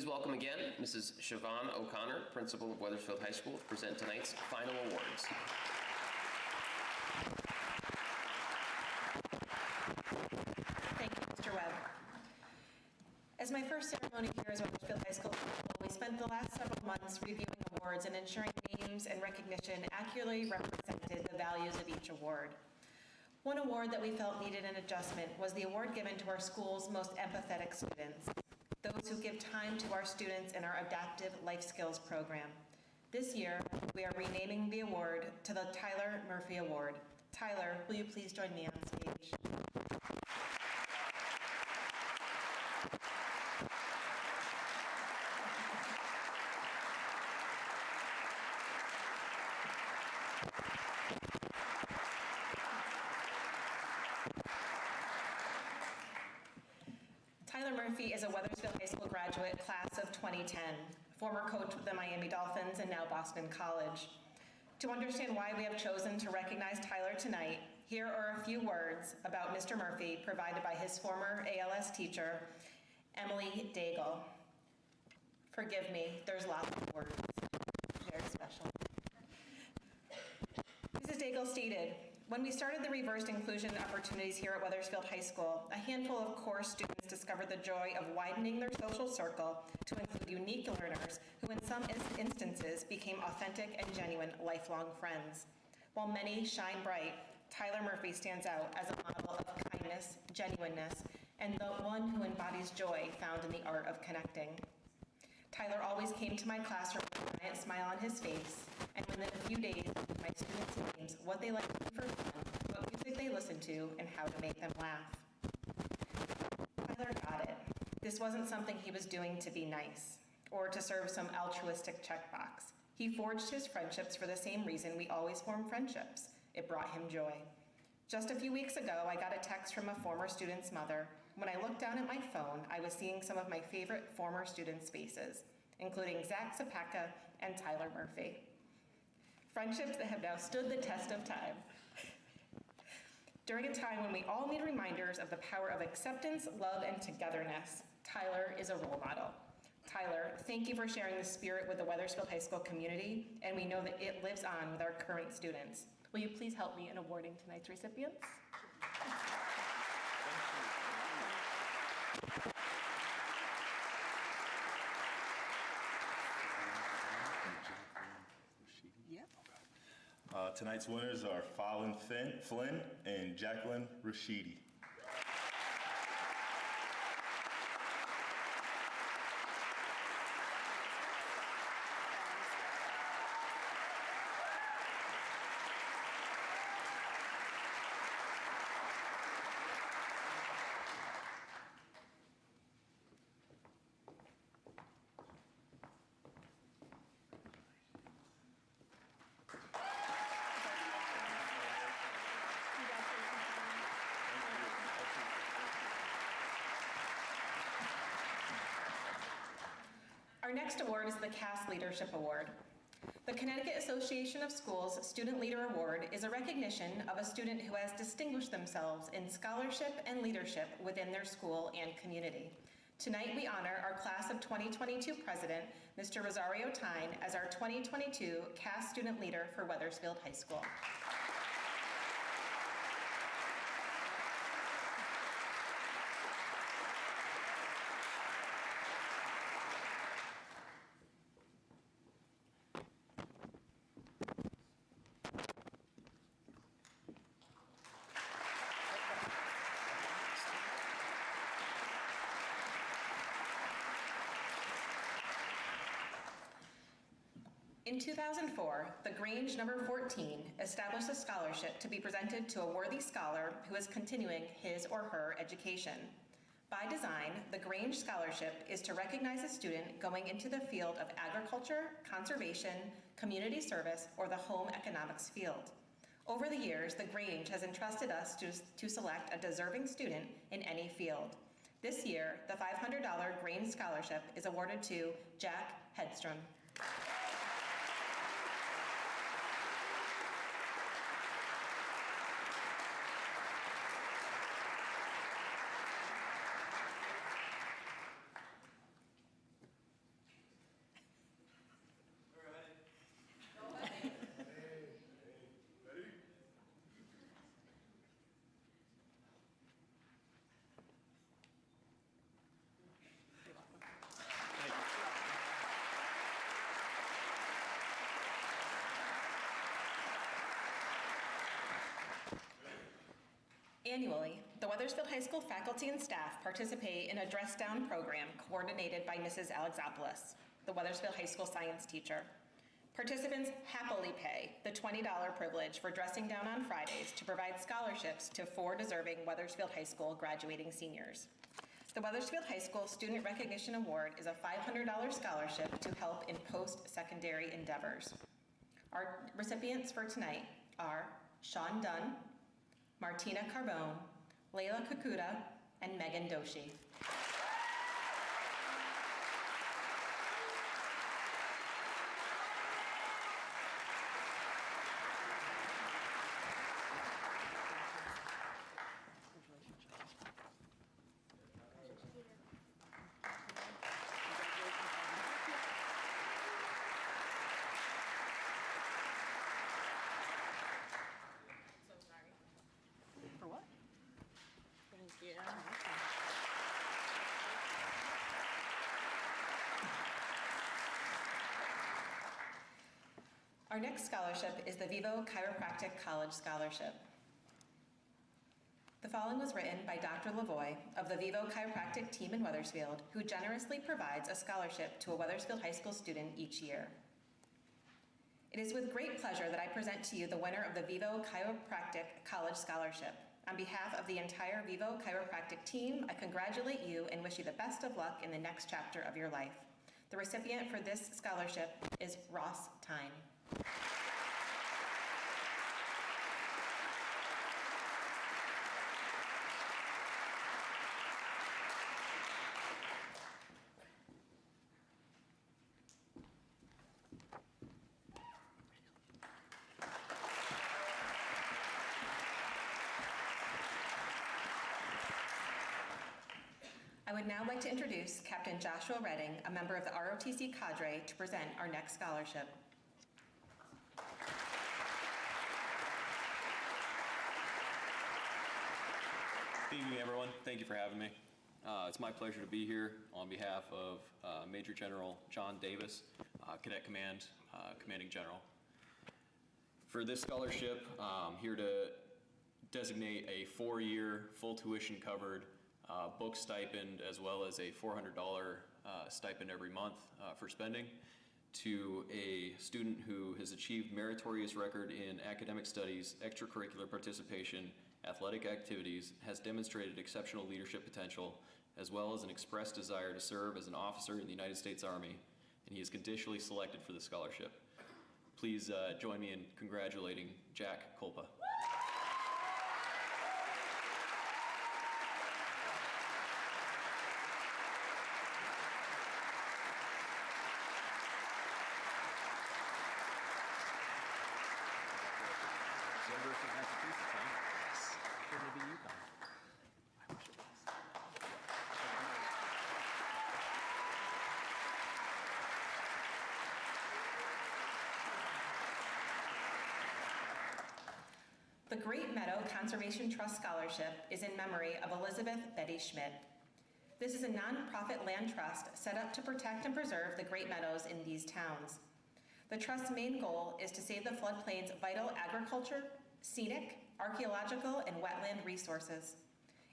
Please welcome again Mrs. Siobhan O'Connor, Principal of Wethersfield High School, to present tonight's final awards. Thank you, Mr. Webb. As my first ceremony here as Wethersfield High School principal, we spent the last several months reviewing awards and ensuring names and recognition accurately represented the values of each award. One award that we felt needed an adjustment was the award given to our school's most empathetic students, those who give time to our students in our Adaptive Life Skills program. This year, we are renaming the award to the Tyler Murphy Award. Tyler, will you please join me on stage? Tyler Murphy is a Wethersfield High School graduate, class of 2010, former coach with the Miami Dolphins and now Boston College. To understand why we have chosen to recognize Tyler tonight, here are a few words about Mr. Murphy provided by his former ALS teacher, Emily Daigle. Forgive me, there's lots of words. Very special. Mrs. Daigle stated, when we started the reversed inclusion opportunities here at Wethersfield High School, a handful of core students discovered the joy of widening their social circle to include unique learners who in some instances became authentic and genuine lifelong friends. While many shine bright, Tyler Murphy stands out as a model of kindness, genuineness, and the one who embodies joy found in the art of connecting. Tyler always came to my classroom with a giant smile on his face, and within a few days, my students' names, what they like to do for fun, what music they listen to, and how to make them laugh. Tyler got it. This wasn't something he was doing to be nice, or to serve some altruistic checkbox. He forged his friendships for the same reason we always form friendships. It brought him joy. Just a few weeks ago, I got a text from a former student's mother. When I looked down at my phone, I was seeing some of my favorite former students' faces, including Zach Zapaka and Tyler Murphy. Friendships that have now stood the test of time. During a time when we all need reminders of the power of acceptance, love, and togetherness, Tyler is a role model. Tyler, thank you for sharing the spirit with the Wethersfield High School community, and we know that it lives on with our current students. Will you please help me in awarding tonight's recipients? Tonight's winners are Fallon Flynn and Jacqueline Rashidi. Our next award is the CAS Leadership Award. The Connecticut Association of Schools Student Leader Award is a recognition of a student who has distinguished themselves in scholarship and leadership within their school and community. Tonight we honor our class of 2022 president, Mr. Rosario Tyne, as our 2022 CAS Student Leader for Wethersfield High School. In 2004, the Grange number 14 established a scholarship to be presented to a worthy scholar who is continuing his or her education. By design, the Grange Scholarship is to recognize a student going into the field of agriculture, conservation, community service, or the home economics field. Over the years, the Grange has entrusted us to select a deserving student in any field. This year, the $500 Grange Scholarship is awarded to Jack Hedstrom. Annually, the Wethersfield High School faculty and staff participate in a dress down program coordinated by Mrs. Alexopoulos, the Wethersfield High School science teacher. Participants happily pay the $20 privilege for dressing down on Fridays to provide scholarships to 4 deserving Wethersfield High School graduating seniors. The Wethersfield High School Student Recognition Award is a $500 scholarship to help in post-secondary endeavors. Our recipients for tonight are Sean Dunn, Martina Carbone, Layla Kukuda, and Megan Doshi. Our next scholarship is the Vivo Chiropractic College Scholarship. The following was written by Dr. Lavoie of the Vivo Chiropractic team in Wethersfield, who generously provides a scholarship to a Wethersfield High School student each year. It is with great pleasure that I present to you the winner of the Vivo Chiropractic College Scholarship. On behalf of the entire Vivo Chiropractic team, I congratulate you and wish you the best of luck in the next chapter of your life. The recipient for this scholarship is Ross Tyne. I would now like to introduce Captain Joshua Redding, a member of the ROTC cadre, to present our next scholarship. Good evening, everyone. Thank you for having me. It's my pleasure to be here on behalf of Major General John Davis, Cadet Command, Commanding General. For this scholarship, I'm here to designate a 4-year, full tuition covered book stipend, as well as a $400 stipend every month for spending to a student who has achieved meritorious record in academic studies, extracurricular participation, athletic activities, has demonstrated exceptional leadership potential, as well as an expressed desire to serve as an officer in the United States Army, and he is conditionally selected for the scholarship. Please join me in congratulating Jack Kolpa. The Great Meadow Conservation Trust Scholarship is in memory of Elizabeth Betty Schmidt. This is a nonprofit land trust set up to protect and preserve the Great Meadows in these towns. The trust's main goal is to save the floodplain's vital agriculture, scenic, archaeological, and wetland resources.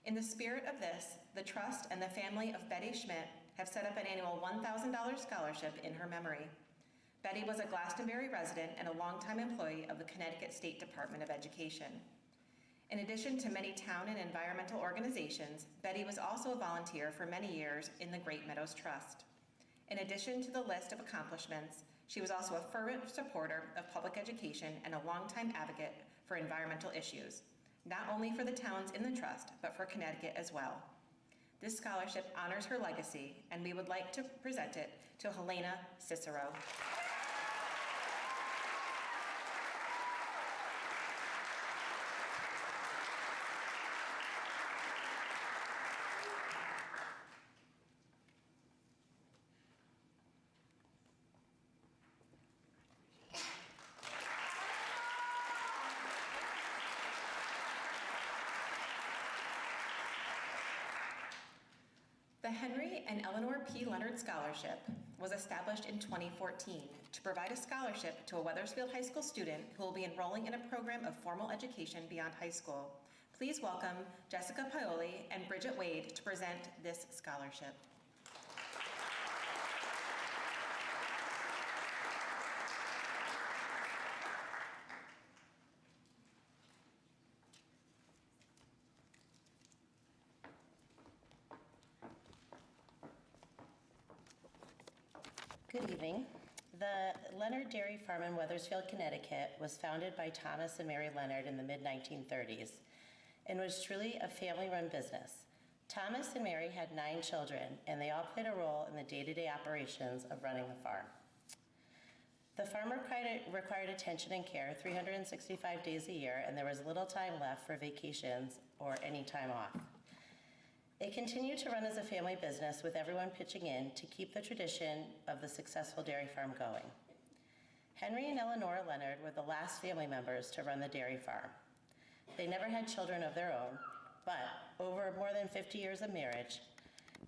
In the spirit of this, the trust and the family of Betty Schmidt have set up an annual $1,000 scholarship in her memory. Betty was a Glastonbury resident and a longtime employee of the Connecticut State Department of Education. In addition to many town and environmental organizations, Betty was also a volunteer for many years in the Great Meadows Trust. In addition to the list of accomplishments, she was also a fervent supporter of public education and a longtime advocate for environmental issues, not only for the towns in the trust, but for Connecticut as well. This scholarship honors her legacy, and we would like to present it to Helena Cicero. The Henry and Eleanor P. Leonard Scholarship was established in 2014 to provide a scholarship to a Wethersfield High School student who will be enrolling in a program of formal education beyond high school, Please welcome Jessica Paoli and Bridget Wade to present this scholarship. Good evening. The Leonard Dairy Farm in Wethersfield, Connecticut was founded by Thomas and Mary Leonard in the mid-1930s and was truly a family-run business. Thomas and Mary had 9 children, and they all played a role in the day-to-day operations of running the farm. The farm required attention and care 365 days a year, and there was little time left for vacations or any time off. It continued to run as a family business with everyone pitching in to keep the tradition of the successful dairy farm going. Henry and Eleanor Leonard were the last family members to run the dairy farm. They never had children of their own, but over more than 50 years of marriage,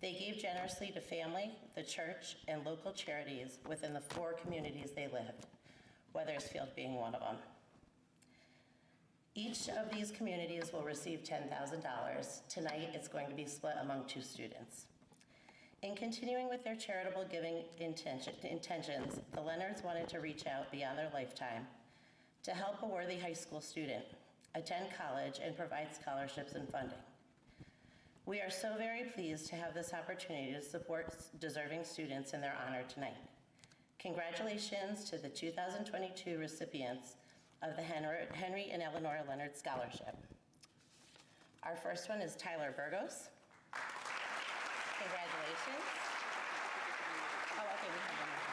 they gave generously to family, the church, and local charities within the 4 communities they lived, Wethersfield being one of them. Each of these communities will receive $10,000. Tonight, it's going to be split among 2 students. In continuing with their charitable giving intentions, the Leonards wanted to reach out beyond their lifetime to help a worthy high school student attend college and provide scholarships and funding. We are so very pleased to have this opportunity to support deserving students in their honor tonight. Congratulations to the 2022 recipients of the Henry and Eleanor Leonard Scholarship. Our first one is Tyler Burgos. Congratulations. Oh, okay, we have one more.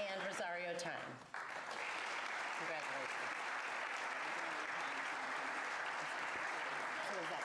And Rosario Time. Congratulations. Who is that?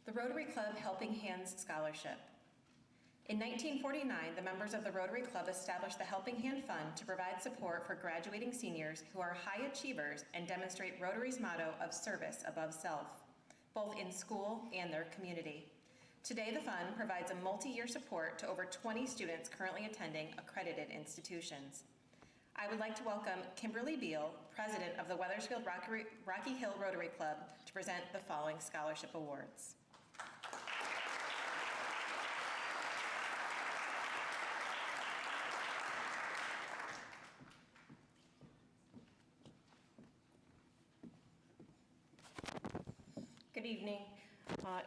The Rotary Club Helping Hands Scholarship. In 1949, the members of the Rotary Club established the Helping Hand Fund to provide support for graduating seniors who are high achievers and demonstrate Rotary's motto of service above self, both in school and their community. Today, the fund provides a multi-year support to over 20 students currently attending accredited institutions. I would like to welcome Kimberly Beal, President of the Wethersfield Rocky Hill Rotary Club, to present the following scholarship awards. Good evening.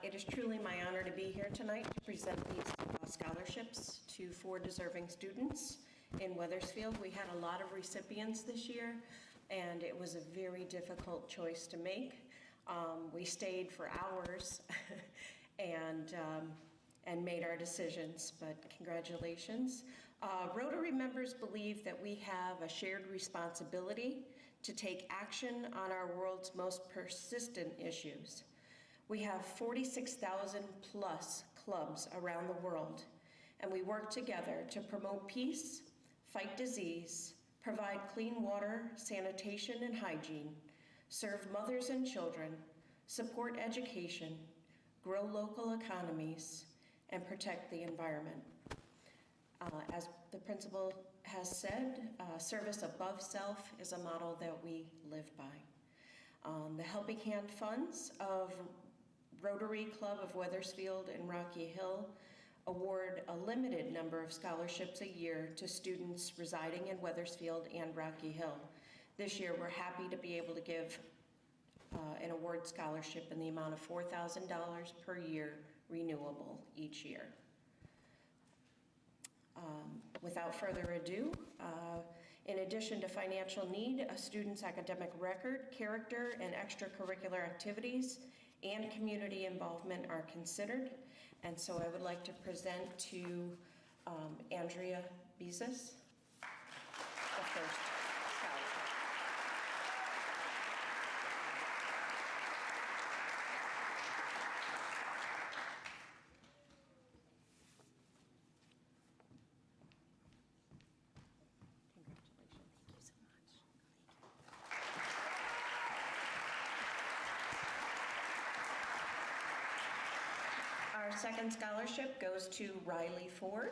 It is truly my honor to be here tonight to present these scholarships to 4 deserving students in Wethersfield. We had a lot of recipients this year, and it was a very difficult choice to make. We stayed for hours and made our decisions, but congratulations. Rotary members believe that we have a shared responsibility to take action on our world's most persistent issues. We have 46,000 plus clubs around the world, and we work together to promote peace, fight disease, provide clean water, sanitation, and hygiene, serve mothers and children, support education, grow local economies, and protect the environment. As the principal has said, service above self is a model that we live by. The Helping Hand funds of Rotary Club of Wethersfield and Rocky Hill award a limited number of scholarships a year to students residing in Wethersfield and Rocky Hill. This year, we're happy to be able to give an award scholarship in the amount of $4,000 per year, renewable each year. Without further ado, in addition to financial need, a student's academic record, character, and extracurricular activities and community involvement are considered. And so I would like to present to Andrea Bezos the first scholarship. second scholarship goes to Riley Ford.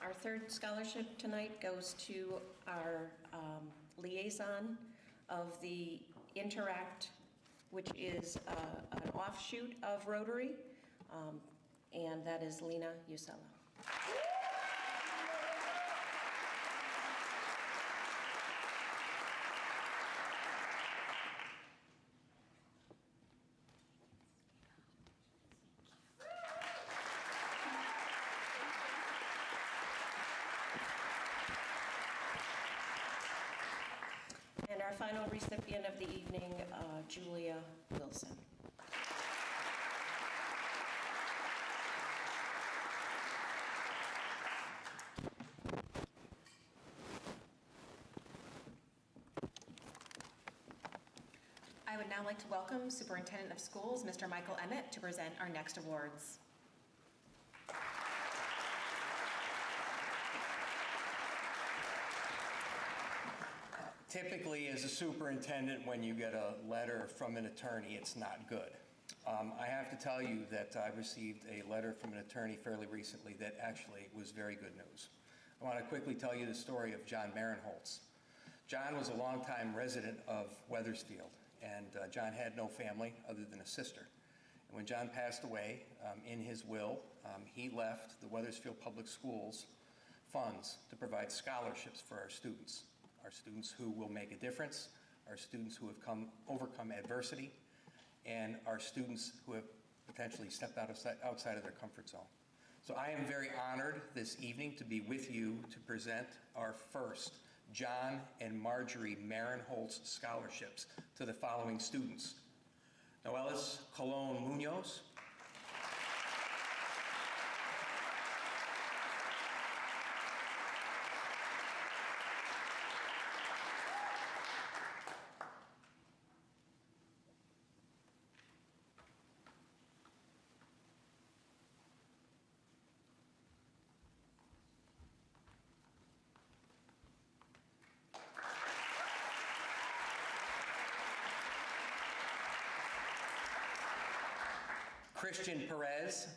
Our third scholarship tonight goes to our liaison of the Interact, which is an offshoot of Rotary, and that is Lena Usella. And our final recipient of the evening, Julia Wilson. I would now like to welcome Superintendent of Schools, Mr. Michael Emmett, to present our next awards. Typically, as a superintendent, when you get a letter from an attorney, it's not good. I have to tell you that I received a letter from an attorney fairly recently that actually was very good news. I want to quickly tell you the story of John Marinholtz. John was a longtime resident of Wethersfield, and John had no family other than a sister. And when John passed away, in his will, he left the Wethersfield Public Schools funds to provide scholarships for our students who will make a difference, our students who have overcome adversity, and our students who have potentially stepped outside of their comfort zone. So I am very honored this evening to be with you to present our first John and Marjorie Marinholtz scholarships to the following students: Noelis Colon Munoz, Christian Perez,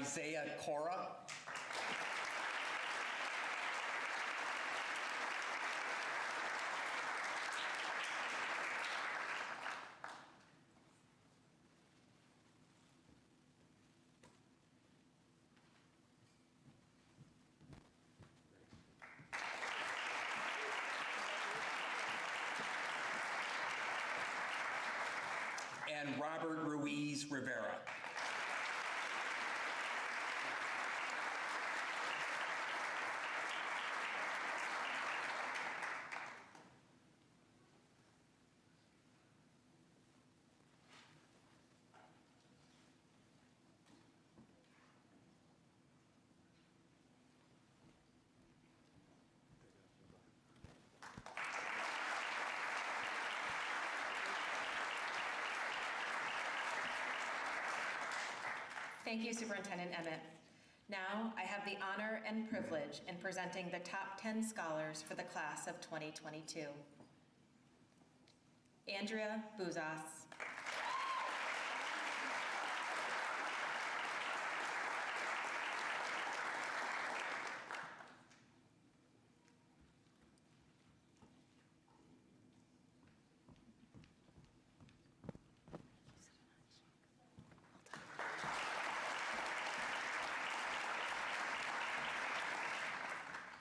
Isaiah Cora, and Robert Ruiz Rivera. Thank you, Superintendent Emmett. Now, I have the honor and privilege in presenting the top 10 scholars for the class of 2022. Andrea Buzas.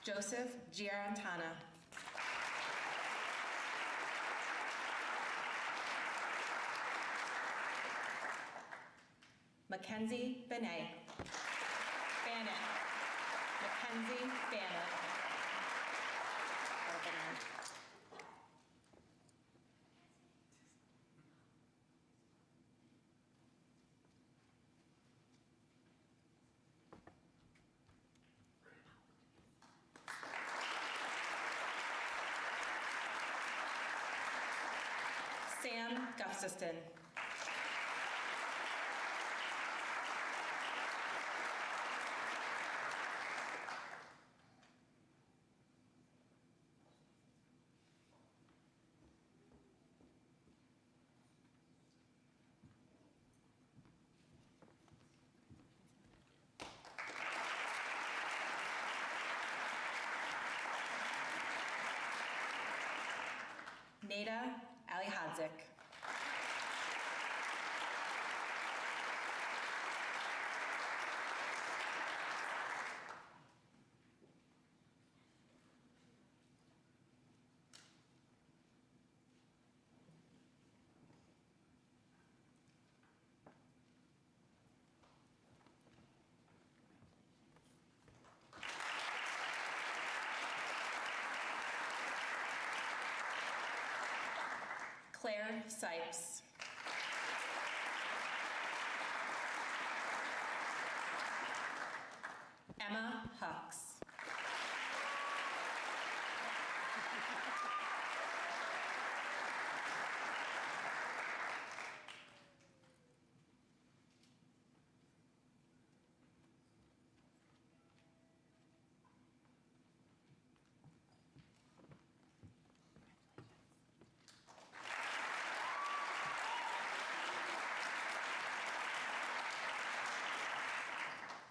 Joseph Giarantana. Mackenzie Bannet. Mackenzie Bannet. Sam Gustafson. Nada Alihadzik. Claire Sipes. Emma Hux.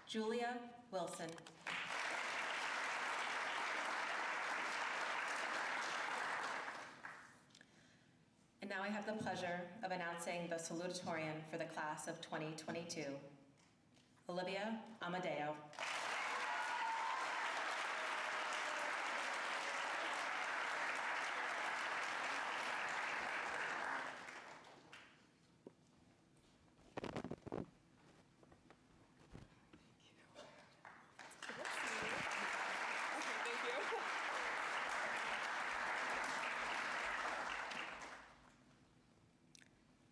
Julia Wilson. And now I have the pleasure of announcing the salutatorian for the class of 2022. Olivia Amadeo.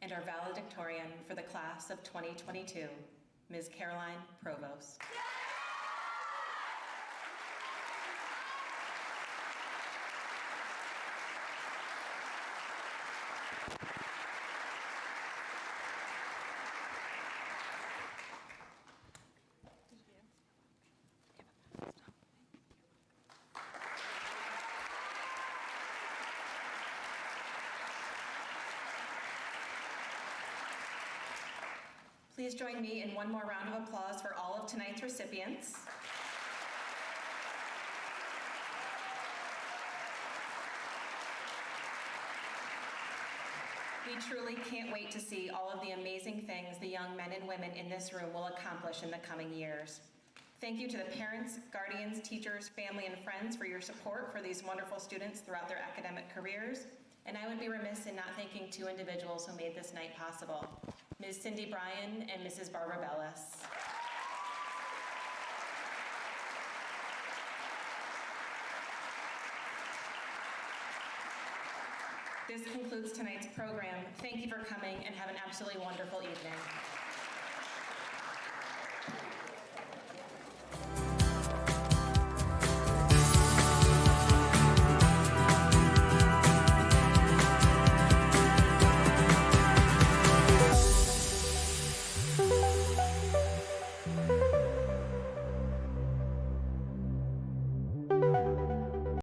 And our valedictorian for the class of 2022, Ms. Caroline Provost. Please join me in one more round of applause for all of tonight's recipients. We truly can't wait to see all of the amazing things the young men and women in this room will accomplish in the coming years. Thank you to the parents, guardians, teachers, family, and friends for your support for these wonderful students throughout their academic careers. And I would be remiss in not thanking two individuals who made this night possible, Ms. Cindy Bryan and Mrs. Barbara Bellis. This concludes tonight's program. Thank you for coming and have an absolutely wonderful evening.